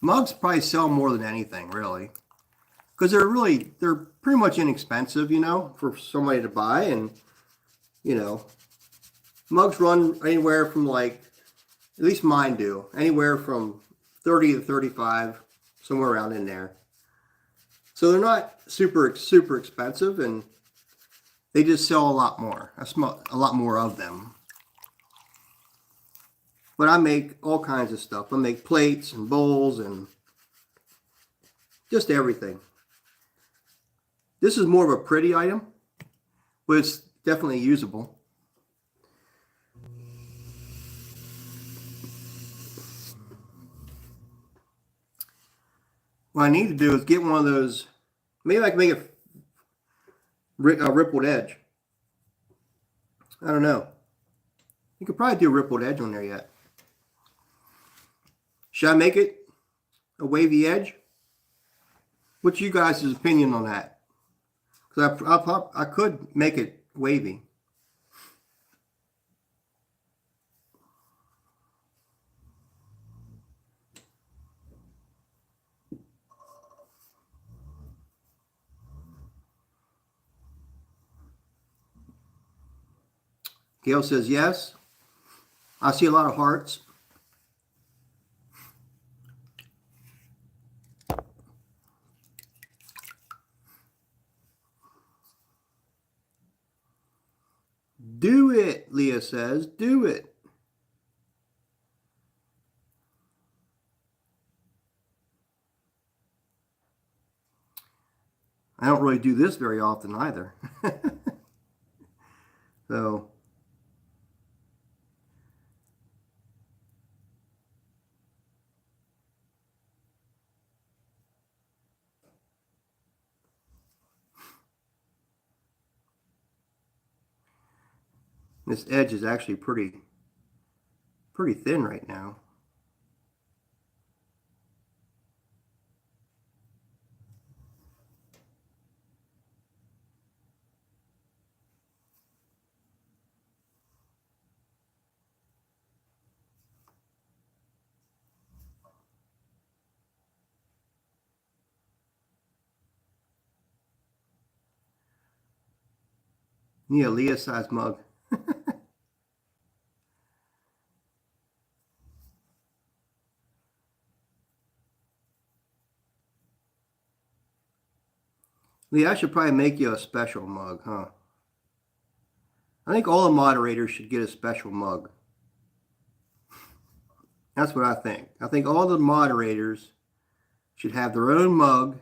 S1: Mugs probably sell more than anything, really. Because they're pretty much inexpensive, you know, for somebody to buy. And, you know, mugs run anywhere from like, at least mine do, anywhere from 30 to 35, somewhere around in there. So they're not super expensive, and they just sell a lot more. A lot more of them. But I make all kinds of stuff. I make plates and bowls and just everything. This is more of a pretty item, but it's definitely usable. what I need to do is get one of those. Maybe I can make a rippled edge. I don't know. You could probably do a rippled edge on there yet. Should I make it a wavy edge? What's you guys' opinion on that? Because I could make it wavy. Gail says yes. I see a lot of hearts. Do it, Leah says. Do it. I don't really do this very often either. So, this edge is actually pretty thin right now. Yeah, Leah size mug. Leah, I should probably make you a special mug, huh? I think all the moderators should get a special mug. That's what I think. I think all the moderators should have their own mug.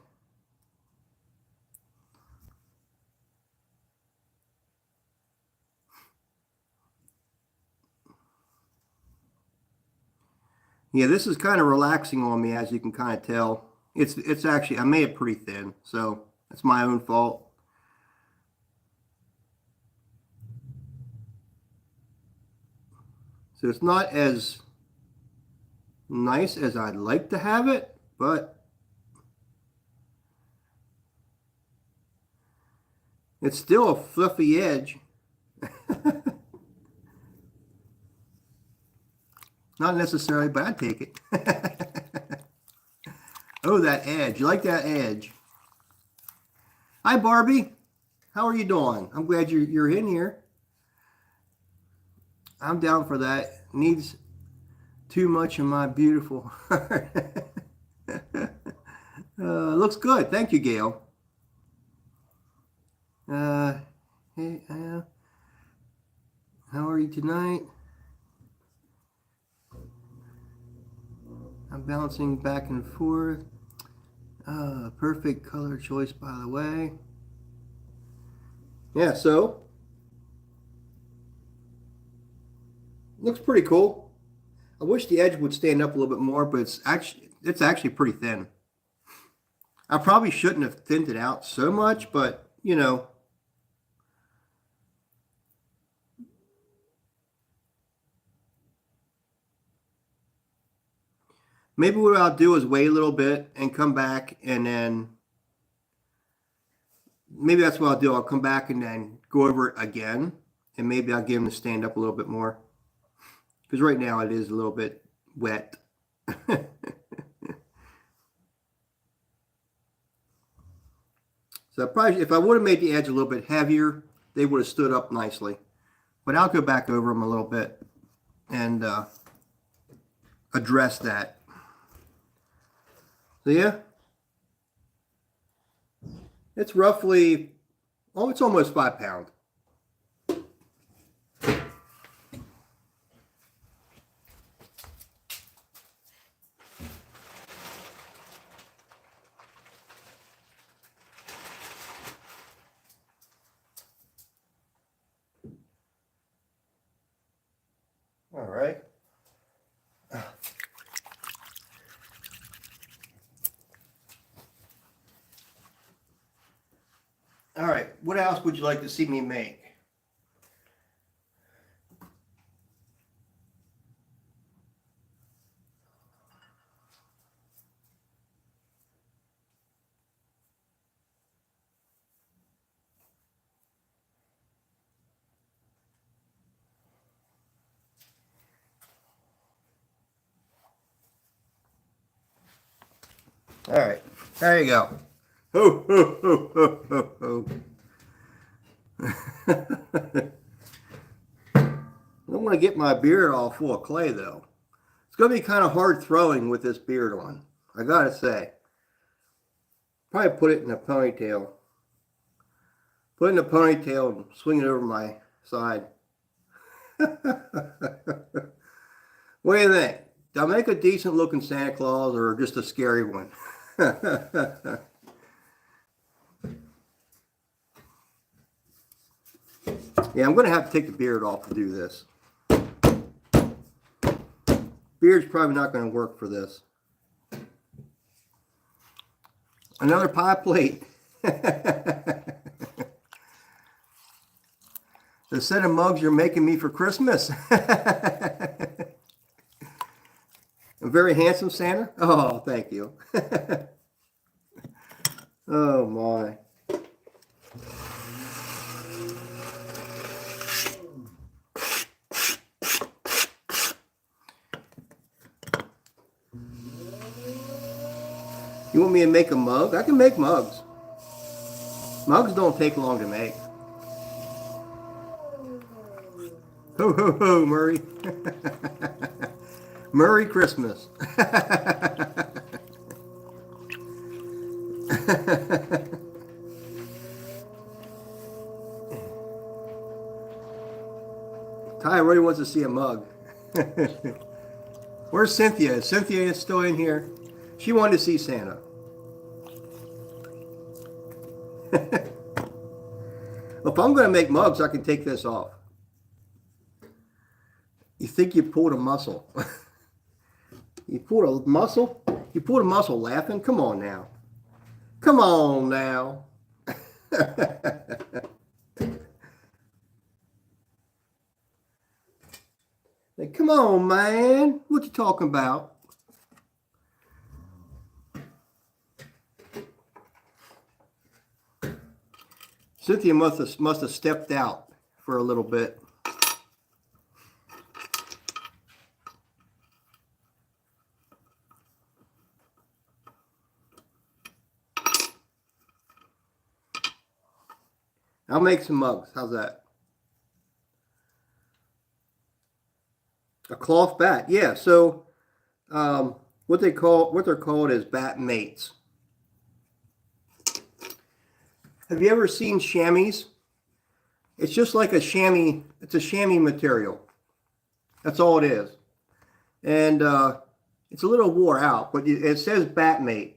S1: Yeah, this is kind of relaxing on me, as you can kind of tell. It's actually, I made it pretty thin, so that's my own fault. So it's not as nice as I'd like to have it, but it's still a fluffy edge. Not necessarily, but I'd take it. Oh, that edge. You like that edge? Hi, Barbie. How are you doing? I'm glad you're in here. I'm down for that. Needs too much of my beautiful heart. Looks good. Thank you, Gail. Hey, how are you tonight? I'm bouncing back and forth. Perfect color choice, by the way. Yeah, so looks pretty cool. I wish the edge would stand up a little bit more, but it's actually pretty thin. I probably shouldn't have thinned it out so much, but you know. Maybe what I'll do is wait a little bit and come back, and then maybe that's what I'll do. I'll come back and then go over it again, and maybe I'll get him to stand up a little bit more. Because right now it is a little bit wet. So probably, if I would have made the edge a little bit heavier, they would have stood up nicely. But I'll go back over them a little bit and address that. So yeah, it's roughly, oh, it's almost 5 pounds. All right. what else would you like to see me make? All right, there you go. Ho, ho, ho, ho, ho, ho. I don't want to get my beard all full of clay, though. It's going to be kind of hard throwing with this beard on, I got to say. Probably put it in a ponytail. Put it in a ponytail and swing it over my side. What do you think? Do I make a decent looking Santa Claus or just a scary one? Yeah, I'm going to have to take the beard off to do this. Beard's probably not going to work for this. Another pie plate. The set of mugs you're making me for Christmas. A very handsome Santa. Oh, thank you. Oh my. You want me to make a mug? I can make mugs. Mugs don't take long to make. Ho, ho, ho, Murray. Merry Christmas. Ty really wants to see a mug. Where's Cynthia? Cynthia is still in here. She wanted to see Santa. If I'm going to make mugs, I can take this off. You think you pulled a muscle? You pulled a muscle? You pulled a muscle laughing? Come on now. Come on now. Like, come on, man. What you talking about? Cynthia must have stepped out for a little bit. I'll make some mugs. How's that? A cloth bat. Yeah. So what they're called is bat mates. Have you ever seen chamois? It's just like a chamois. It's a chamois material. That's all it is. And it's a little wore out, but it says bat mate.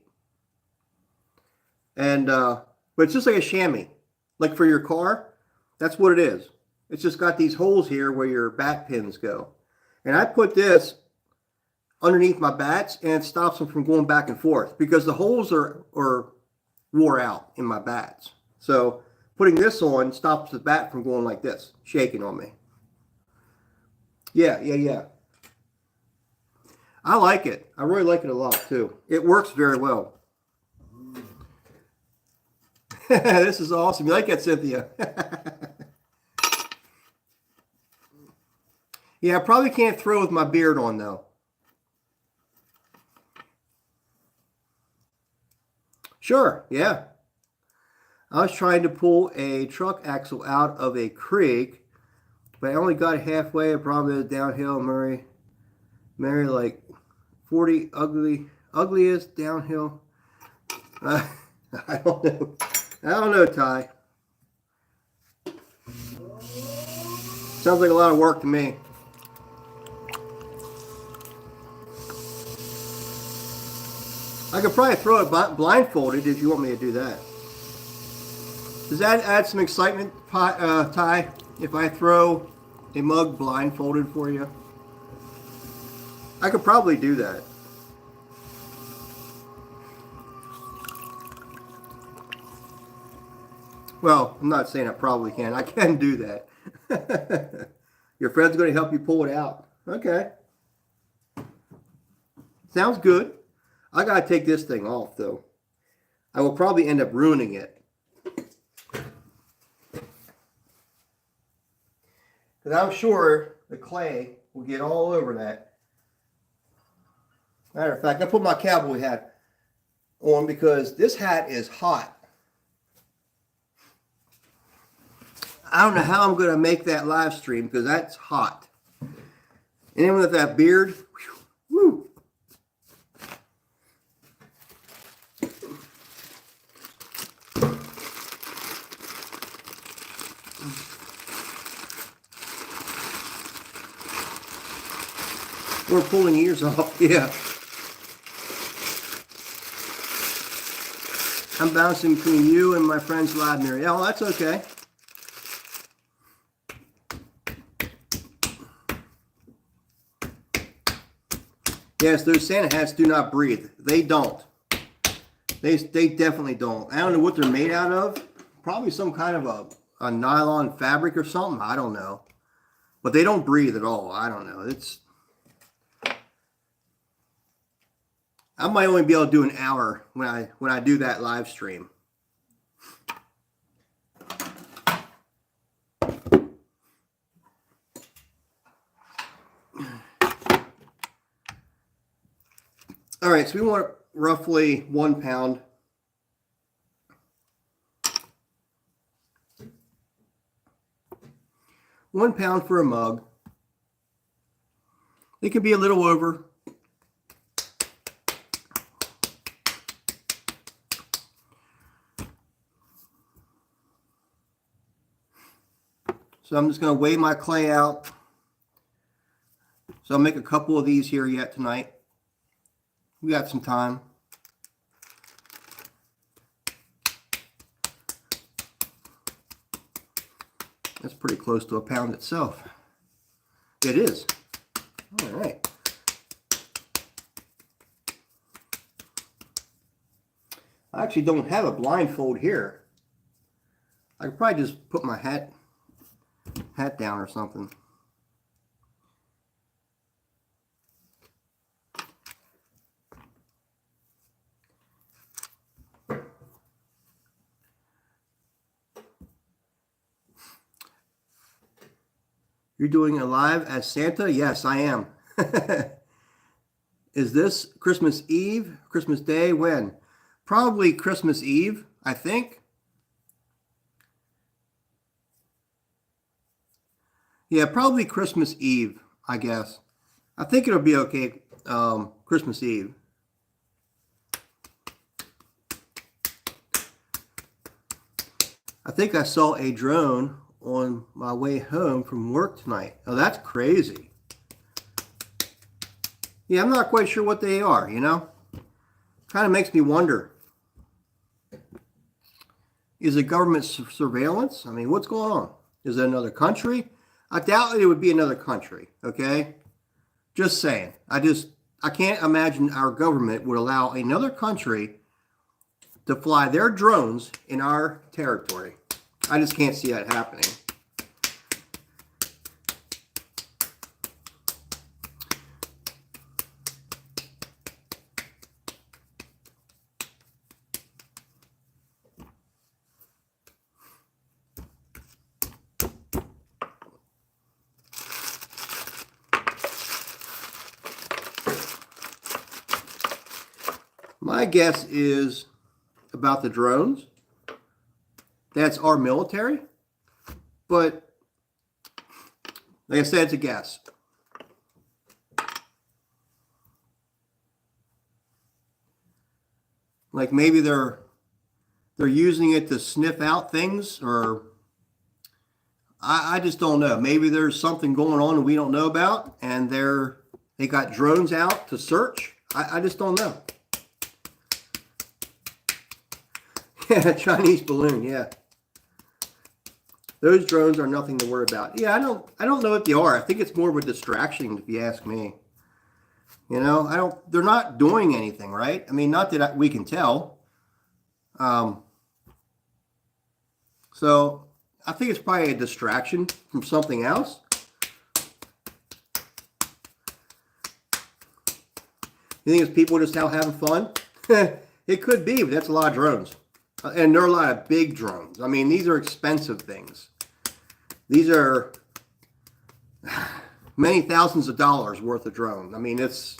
S1: And but it's just like a chamois. Like for your car, that's what it is. It's just got these holes here where your bat pins go. And I put this underneath my bats and it stops them from going back and forth because the holes are wore out in my bats. So putting this on stops the bat from going like this, shaking on me. Yeah. I like it. I really like it a lot too. It works very well. This is awesome. You like that, Cynthia? Yeah, I probably can't throw with my beard on though. Sure, yeah. I was trying to pull a truck axle out of a creek, but I only got halfway. The problem is downhill, Mary, like 40 ugliest downhill. I don't know, Ty. Sounds like a lot of work to me. I could probably throw it blindfolded if you want me to do that. Does that add some excitement, Ty, if I throw a mug blindfolded for you? I could probably do that. Well, I'm not saying I probably can. I can do that. Your friend's going to help you pull it out. Okay. Sounds good. I got to take this thing off, though. I will probably end up ruining it. Because I'm sure the clay will get all over that. Matter of fact, I put my cowboy hat on because this hat is hot. I don't know how I'm going to make that live stream because that's hot. And then with that beard, whew, we're pulling ears off. Yeah. I'm bouncing between you and my friend's live mirror. Yeah, well, that's okay. Yes, those Santa hats do not breathe. They don't. They definitely don't. I don't know what they're made out of. Probably some kind of a nylon fabric or something. I don't know. But they don't breathe at all. I don't know. I might only be able to do an hour when I do that live stream. All right, so we want roughly 1 pound. £1 for a mug. It can be a little over. So I'm just going to weigh my clay out. So I'll make a couple of these here yet tonight. We got some time. That's pretty close to a pound itself. It is. All right. I actually don't have a blindfold here. I could probably just put my hat down or something. You're doing it live as Santa? Yes, I am. Is this Christmas Eve? Christmas Day? When? Probably Christmas Eve, I think. Yeah, probably Christmas Eve, I guess. I think it'll be okay Christmas Eve. I think I saw a drone on my way home from work tonight. Oh, that's crazy. Yeah, I'm not quite sure what they are, you know? Kind of makes me wonder. Is it government surveillance? I mean, what's going on? Is it another country? I doubt it would be another country, okay? Just saying. I can't imagine our government would allow another country to fly their drones in our territory. I just can't see that happening. My guess is about the drones. That's our military. But like I said, it's a guess. Like maybe they're using it to sniff out things, or I just don't know. Maybe there's something going on that we don't know about, and they got drones out to search. I just don't know. Yeah, Chinese balloon, yeah. Those drones are nothing to worry about. Yeah, I don't know what they are. I think it's more of a distraction, if you ask me. You know, they're not doing anything, right? I mean, not that we can tell. So I think it's probably a distraction from something else. You think it's people just out having fun? It could be, but that's a lot of drones. And there are a lot of big drones. I mean, these are expensive things. These are many thousands of dollars worth of drone. I mean, it's,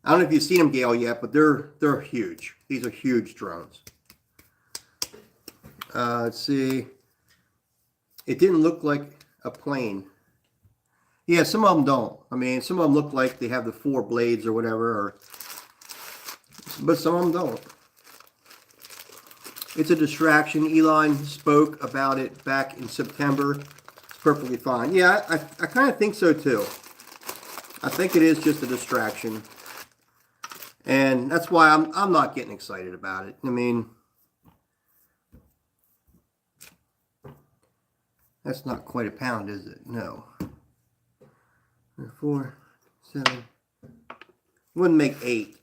S1: I don't know if you've seen them, Gail, yet, but they're huge. These are huge drones. Let's see. It didn't look like a plane. Yeah, some of them don't. I mean, some of them look like they have the 4 blades or whatever, but some of them don't. It's a distraction. Elon spoke about it back in September. It's perfectly fine. Yeah, I kind of think so too. I think it is just a distraction. And that's why I'm not getting excited about it. I mean, that's not quite a pound, is it? No. 4, 7. Wouldn't make 8.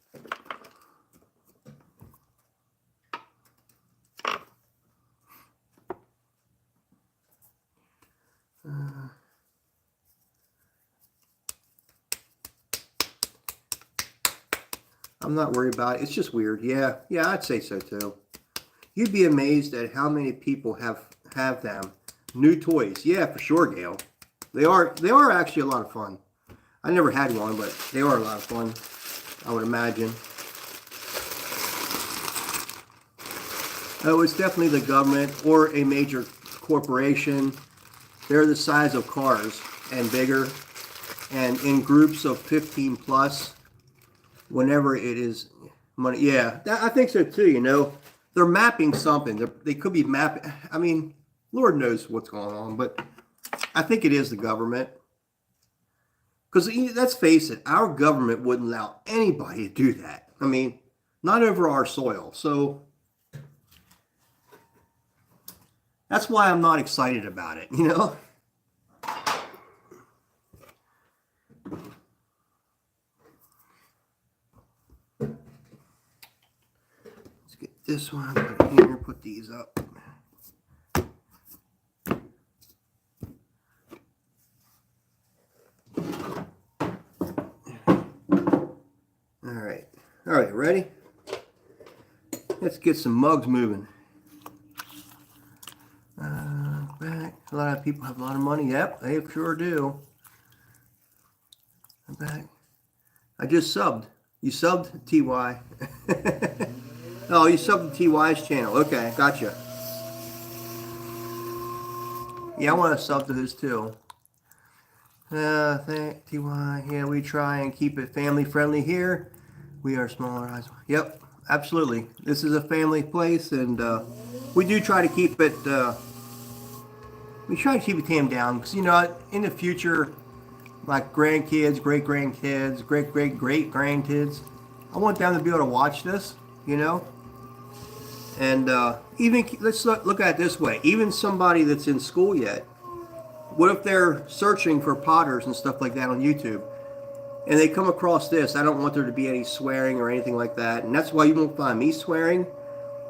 S1: I'm not worried about it. It's just weird. Yeah, I'd say so too. You'd be amazed at how many people have them. New toys. Yeah, for sure, Gail. They are actually a lot of fun. I never had one, but they are a lot of fun, I would imagine. Oh, it's definitely the government or a major corporation. They're the size of cars and bigger, and in groups of 15 plus. Whenever it is money, yeah, I think so too. You know, they're mapping something. They could be mapping. I mean, Lord knows what's going on, but I think it is the government. Because let's face it, our government wouldn't allow anybody to do that. I mean, not over our soil. So that's why I'm not excited about it. You know. This one, put it here, put these up. All right, ready? Let's get some mugs moving. Back. A lot of people have a lot of money. Yep, they sure do. Back. I just subbed. You subbed, TY. Oh, you subbed to TY's channel. Okay, gotcha. Yeah, I want to sub to his too. Thank TY. Yeah, we try and keep it family friendly here. We are smaller. Yep, absolutely. This is a family place, and we do try to keep it. We try to keep it tamed down because, you know, in the future, like grandkids, great grandkids, great grandkids, I want them to be able to watch this. You know. And even, let's look at it this way, even somebody that's in school yet, what if they're searching for potters and stuff like that on YouTube, and they come across this? I don't want there to be any swearing or anything like that, and that's why you won't find me swearing.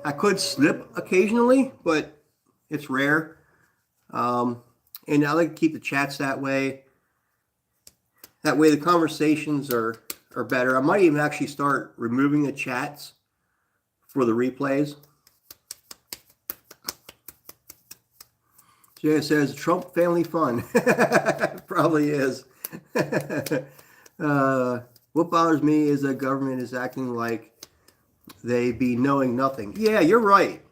S1: I could slip occasionally, but it's rare. And I like to keep the chats that way. That way the conversations are better. I might even actually start removing the chats for the replays. Jay says, Trump family fun. Probably is. What bothers me is the government is acting like they be knowing nothing. Yeah, you're right.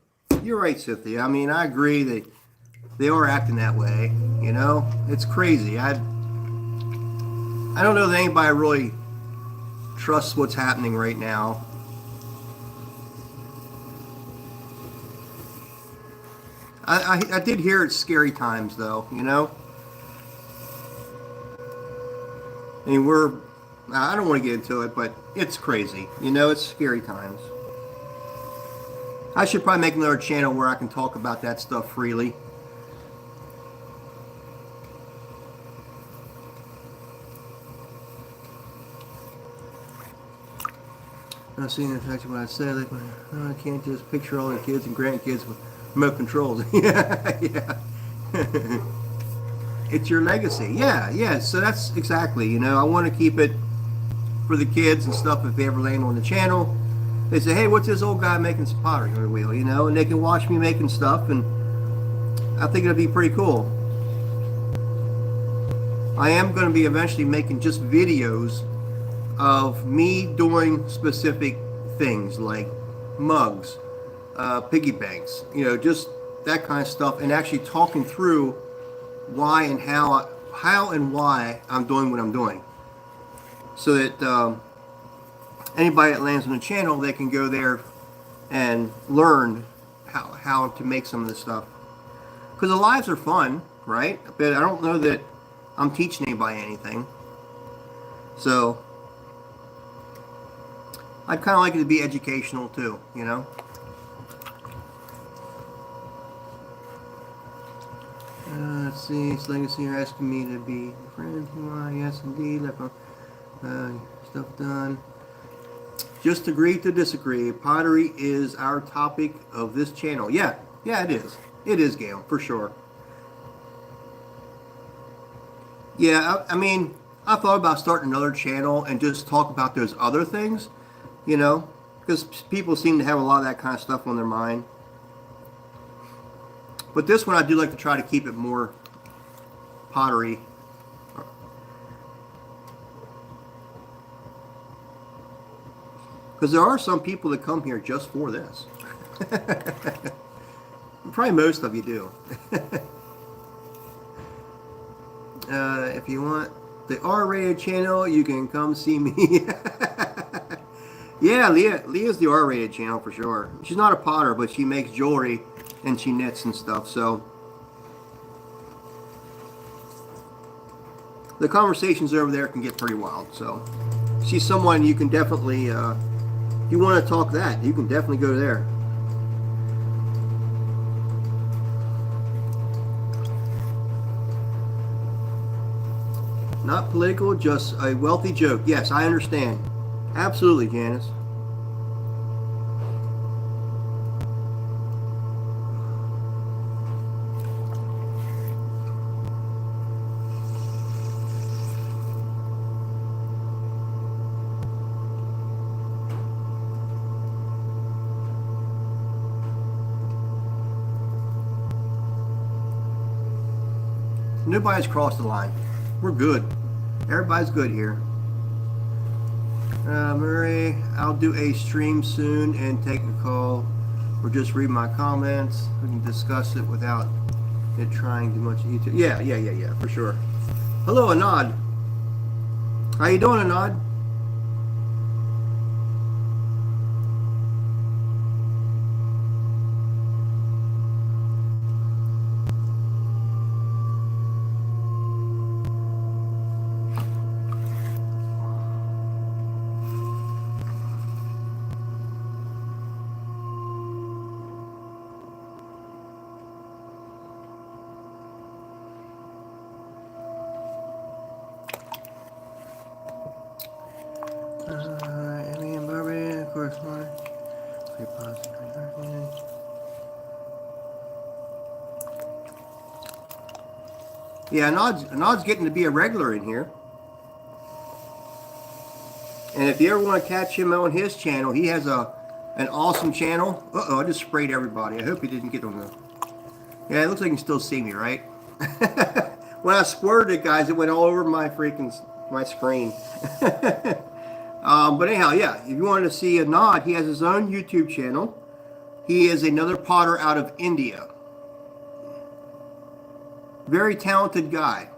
S1: You're right, Cynthia. I mean, I agree. They are acting that way. You know, it's crazy. I don't know that anybody really trusts what's happening right now. I did hear it's scary times, though, you know? I mean, I don't want to get into it, but it's crazy. You know, it's scary times. I should probably make another channel where I can talk about that stuff freely. Not seeing the effect of what I said. Like, I can't just picture all the kids and grandkids with Remote controls. Yeah, yeah. It's your legacy. Yeah, yeah. So that's exactly, I want to keep it for the kids and stuff. If they ever land on the channel, they say, hey, what's this old guy making some pottery on the wheel, and they can watch me making stuff, and I think it'll be pretty cool. I am going to be eventually making just videos of me doing specific things like mugs, piggy banks, just that kind of stuff, and actually talking through why and how and why I'm doing what I'm doing, so that anybody that lands on the channel, they can go there and learn how to make some of this stuff. Because the lives are fun, right? But I don't know that I'm teaching anybody anything. So I'd kind of like it to be educational too, Let's see. It's legacy. You're asking me to be friends. Yes, indeed. Stuff done. Just agree to disagree. Pottery is our topic of this channel. Yeah, it is. It is, Gail, for sure. Yeah, I mean, I thought about starting another channel and just talk about those other things, because people seem to have a lot of that kind of stuff on their mind. But this one, I do like to try to keep it more pottery. Because there are some people that come here just for this. Probably most of you do. If you want the R-rated channel, you can come see me. Yeah, Leah's the R-rated channel for sure. She's not a potter, but she makes jewelry and she knits and stuff. So the conversations over there can get pretty wild. So she's someone you can definitely, if you want to talk that, you can definitely go there. Not political, just a wealthy joke. Yes, I understand. Absolutely, Janice. Nobody's crossed the line. We're good. Everybody's good here. Murray, I'll do a stream soon and take a call or just read my comments. We can discuss it without it trying too much YouTube. Yeah, for sure. Hello, Anad. How you doing, Anad? Emmy and Barbie, of course, one. Yeah, Nod's getting to be a regular in here. And if you ever want to catch him on his channel, he has an awesome channel. Uh-oh, I just sprayed everybody. I hope he didn't get on the... Yeah, it looks like you can still see me, right? When I squirted it, guys, it went all over my screen. But anyhow, yeah, if you wanted to see Anad, he has his own YouTube channel. He is another potter out of India. Very talented guy.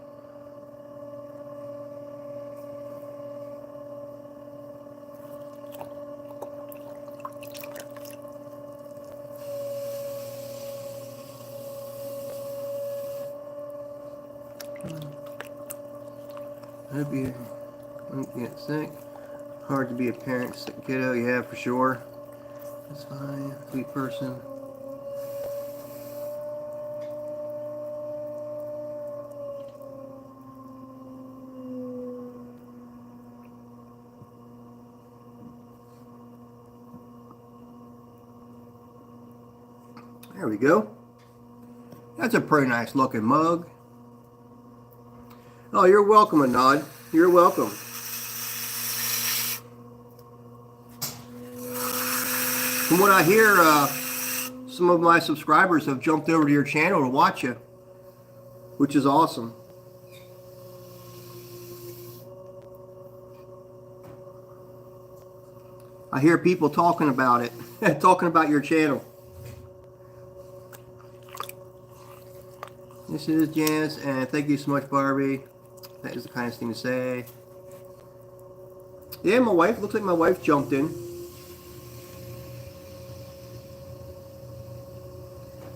S1: I hope you don't get sick. Hard to be a parent, sick kiddo, yeah, for sure. That's fine, sweet person. There we go. That's a pretty nice looking mug. Oh, you're welcome, Anad. You're welcome. From what I hear, some of my subscribers have jumped over to your channel to watch you, which is awesome. I hear people talking about it, talking about your channel. This is Janice, and thank you so much, Barbie. That is the kindest thing to say. Yeah, my wife, looks like my wife jumped in.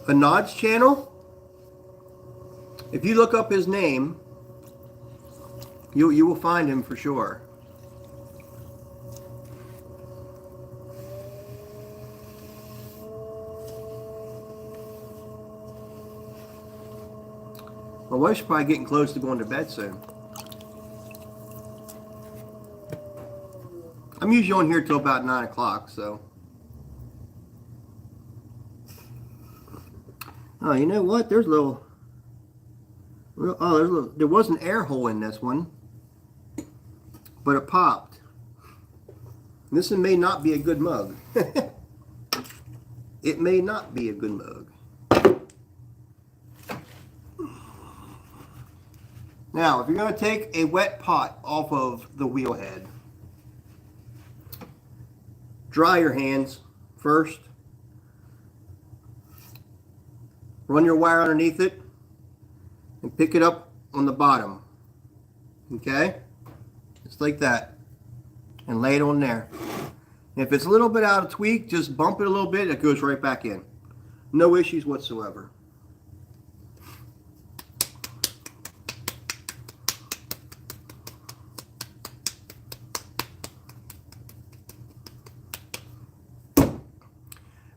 S1: Anad's channel, if you look up his name, you will find him for sure. My wife's probably getting close to going to bed soon. I'm usually on here till about 9 o'clock, so. Oh, you know what? There's a little. Oh, there's a little. There was an air hole in this one, but it popped. This one may not be a good mug. It may not be a good mug. Now, if you're going to take a wet pot off of the wheel head, dry your hands first. Run your wire underneath it and pick it up on the bottom. Okay? Just like that. And lay it on there. And if it's a little bit out of tweak, just bump it a little bit, it goes right back in. No issues whatsoever.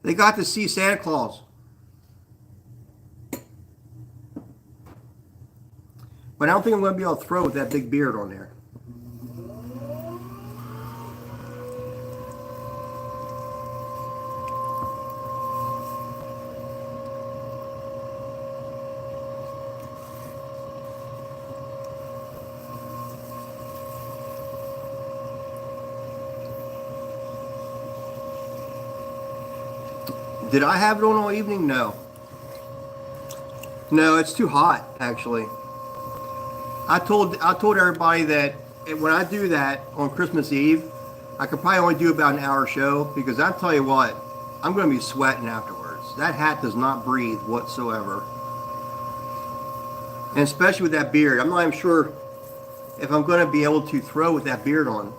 S1: They got to see Santa Claus. But I don't think I'm going to be able to throw with that big beard on there. Did I have it on all evening? No. No, it's too hot, actually. I told everybody that when I do that on Christmas Eve, I could probably only do about an hour show, because I'll tell you what, I'm going to be sweating afterwards. That hat does not breathe whatsoever. And especially with that beard. I'm not even sure if I'm going to be able to throw with that beard on.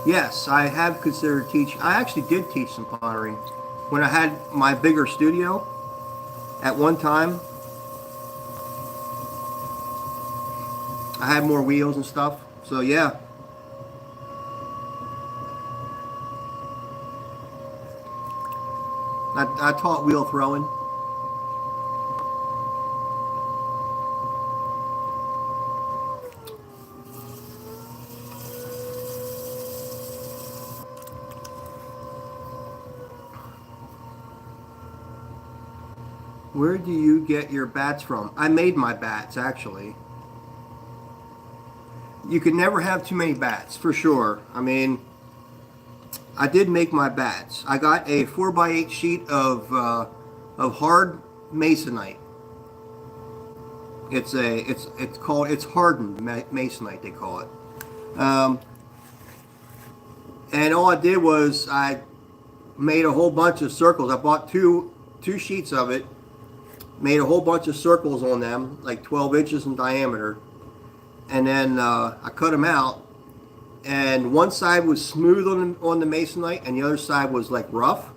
S1: Yes, I have considered teaching. I actually did teach some pottery when I had my bigger studio at one time. I had more wheels and stuff. So yeah. I taught wheel throwing. Where do you get your bats from? I made my bats, actually. You can never have too many bats, for sure. I mean, I did make my bats. I got a 4x8 sheet of hard masonite. It's hardened masonite, they call it. And all I did was I made a whole bunch of circles. I bought two sheets of it. Made a whole bunch of circles on them, like 12 inches in diameter, and then I cut them out, and one side was smooth on the masonite and the other side was like rough.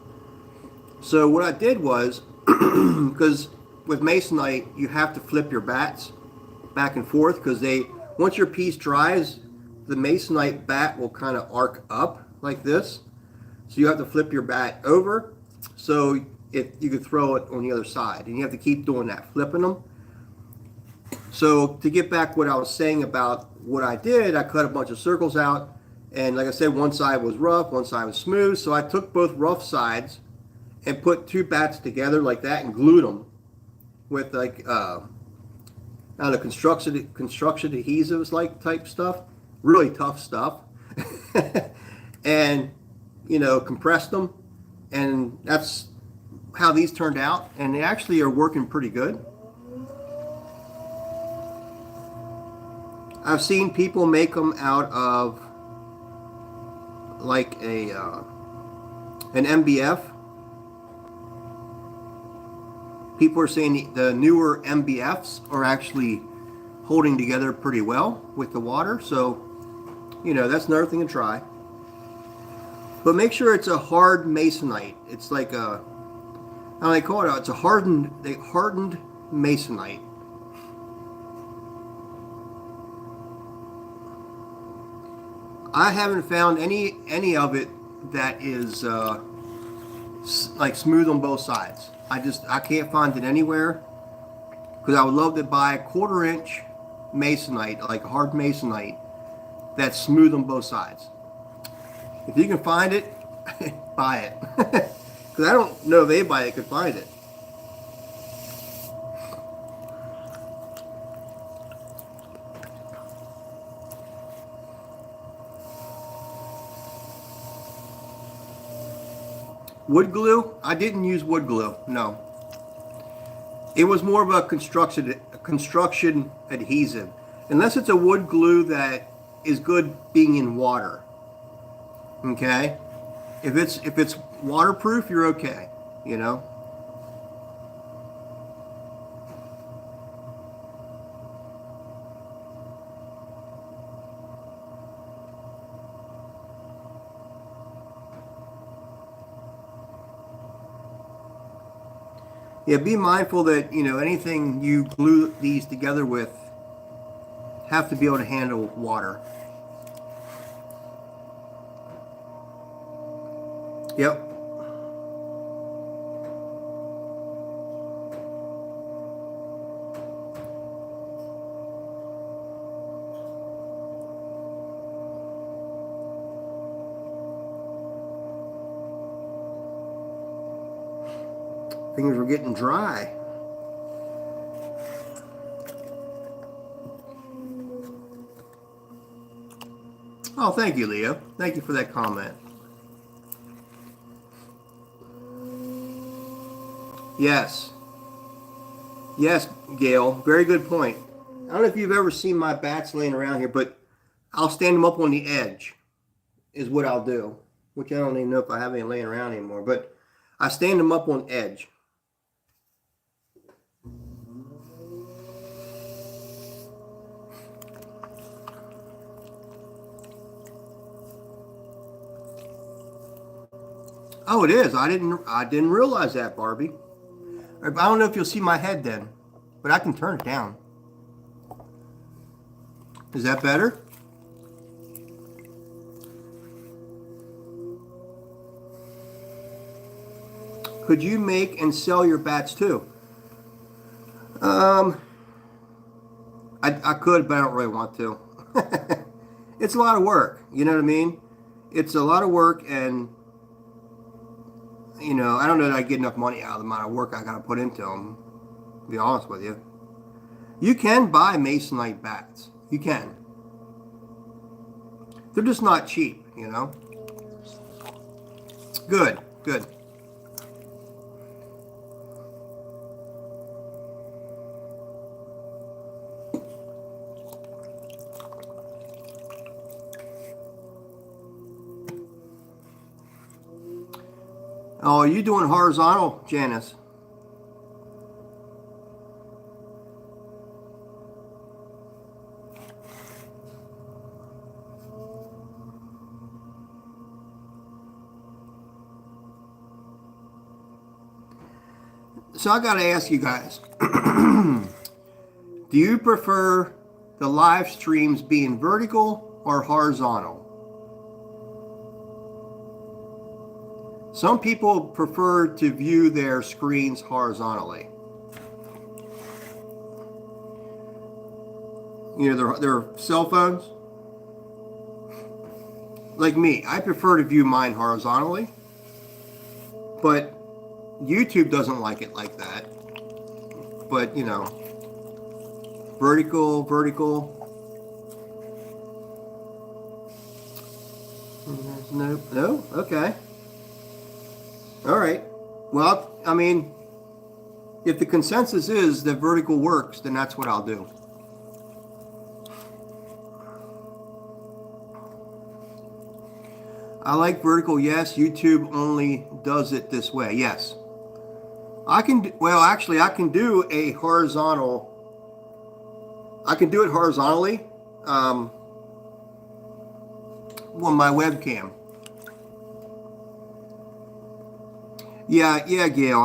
S1: So what I did was, because with masonite you have to flip your bats back and forth, because once your piece dries, the masonite bat will kind of arc up like this, so you have to flip your bat over so you could throw it on the other side, and you have to keep doing that, flipping them. So to get back what I was saying about what I did, I cut a bunch of circles out, And like I said, one side was rough, one side was smooth. So I took both rough sides and put two bats together like that and glued them with like I don't know, construction adhesives like type stuff, really tough stuff, and compressed them, and that's how these turned out, and they actually are working pretty good. I've seen people make them out of like a an MBF. People are saying the newer MBFs are actually holding together pretty well with the water. So, that's another thing to try. But make sure it's a hard masonite. It's like how do they call it? It's a hardened masonite. I haven't found any of it that is like smooth on both sides. I can't find it anywhere, because I would love to buy a 1/4 inch masonite, like a hard masonite, that's smooth on both sides. If you can find it, buy it. Because I don't know if anybody could find it. Wood glue? I didn't use wood glue. No. It was more of a construction adhesive. Unless it's a wood glue that is good being in water. Okay? If it's waterproof, you're okay, Yeah, be mindful that, anything you glue these together with have to be able to handle water. Yep. Fingers were getting dry. Oh, thank you, Leo. Thank you for that comment. Yes. Yes, Gail. Very good point. I don't know if you've ever seen my bats laying around here, but I'll stand them up on the edge, is what I'll do. Which I don't even know if I have any laying around anymore, but I stand them up on edge. Oh, it is. I didn't realize that, Barbie. I don't know if you'll see my head then, but I can turn it down. Is that better? Could you make and sell your bats too? I could, but I don't really want to. It's a lot of work. You know what I mean? It's a lot of work, and I don't know that I get enough money out of the amount of work I got to put into them, to be honest with you. You can buy masonite bats. You can. They're just not cheap, Good, good. Oh, are you doing horizontal, Janice? So I got to ask you guys, do you prefer the live streams being vertical or horizontal? Some people prefer to view their screens horizontally. Their cell phones. like me, I prefer to view mine horizontally, but YouTube doesn't like it like that. But, you know, vertical, vertical. No, no, okay. All right. Well, I mean, if the consensus is that vertical works, then that's what I'll do. I like vertical, yes. YouTube only does it this way, yes. I can, well, actually, I can do a horizontal. I can do it horizontally on my webcam. Yeah, yeah, Gail.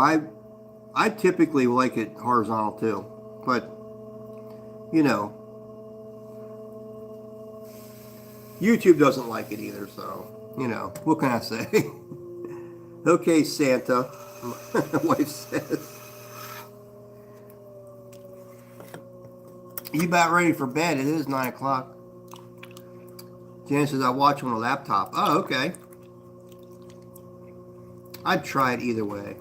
S1: I typically like it horizontal too, but you know, YouTube doesn't like it either. So you know, what can I say? Okay, Santa, my wife says. You about ready for bed? It is 9 o'clock. Jan says I watch on a laptop. Oh, okay. I'd try it either way.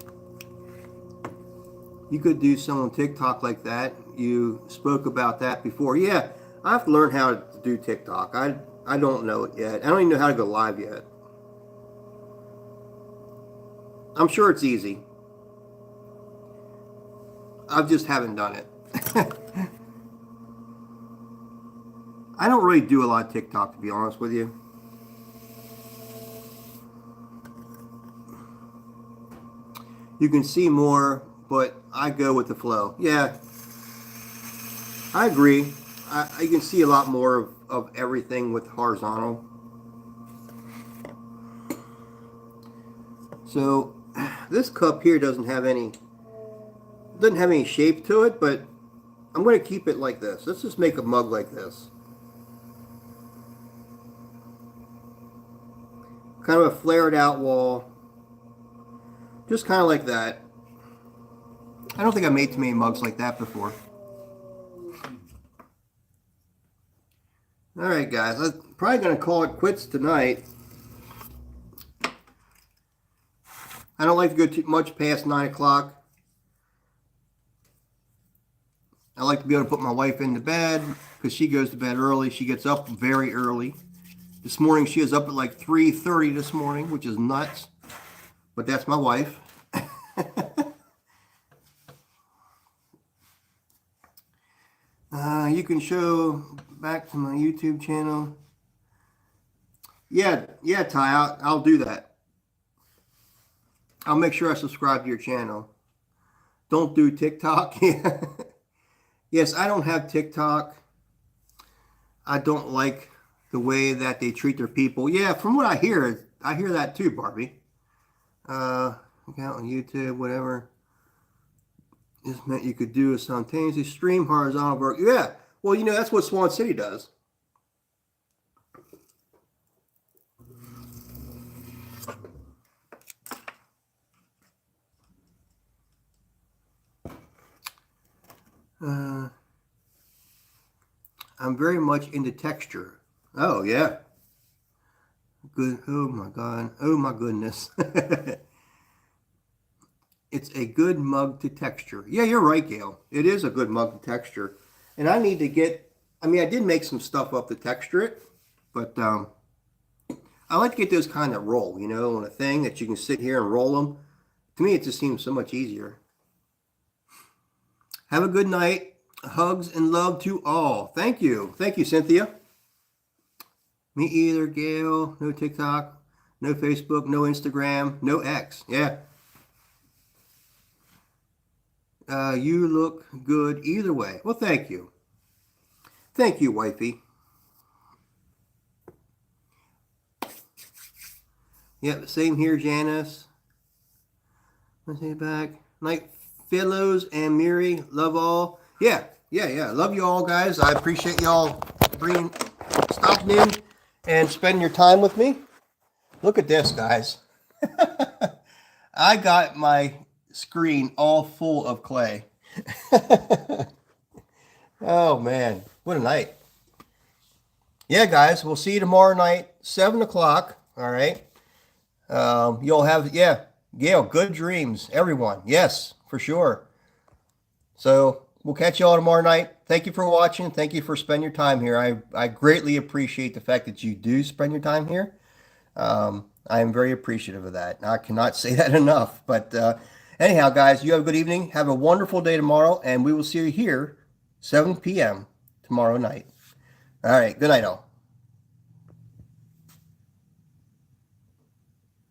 S1: You could do some on TikTok like that. You spoke about that before. Yeah, I have to learn how to do TikTok. I don't know it yet. I don't even know how to go live yet. I'm sure it's easy. I just haven't done it. I don't really do a lot of TikTok, to be honest with you. You can see more, but I go with the flow. Yeah, I agree. I can see a lot more of everything with horizontal. So this cup here doesn't have any shape to it, but I'm going to keep it like this. Let's just make a mug like this. Kind of a flared out wall. Just kind of like that. I don't think I made too many mugs like that before. Alright guys, I'm probably going to call it quits tonight. I don't like to go too much past 9 o'clock. I like to be able to put my wife into bed because she goes to bed early. She gets up very early. This morning she was up at like 3:30 this morning, which is nuts. But that's my wife. You can show back to my YouTube channel. Yeah, Ty, I'll do that. I'll make sure I subscribe to your channel. Don't do TikTok. Yes, I don't have TikTok. I don't like the way that they treat their people. Yeah, from what I hear that too, Barbie. Account on YouTube, whatever. This meant you could do a simultaneously stream horizontal work. Yeah, well, you know, that's what Swan City does. I'm very much into texture. Oh, yeah. Good. Oh, my God. Oh, my goodness. It's a good mug to texture. Yeah, you're right, Gail. It is a good mug to texture. And I need to get, I mean, I did make some stuff up to texture it, but I like to get those kind of roll, you know, on a thing that you can sit here and roll them. To me, it just seems so much easier. Have a good night. Hugs and love to all. Thank you. Thank you, Cynthia. Me either, Gail. No TikTok, no Facebook, no Instagram, no X. Yeah. You look good either way. Well, thank you. Thank you, wifey. Yep, same here, Janice. Let's see back. Night, Fellows and Miri. Love all. Yeah. Love you all, guys. I appreciate y'all stopping in and spending your time with me. Look at this, guys. I got my screen all full of clay. Oh, man. What a night. Yeah, guys. We'll see you tomorrow night, 7 o'clock. All right. You'll have, yeah, Gail, good dreams, everyone. Yes, for sure. So we'll catch you all tomorrow night. Thank you for watching. Thank you for spending your time here. I greatly appreciate the fact that you do spend your time here. I am very appreciative of that. I cannot say that enough. But anyhow, guys, you have a good evening. Have a wonderful day tomorrow, and we will see you here 7 p.m. tomorrow night. All right. Good night, all.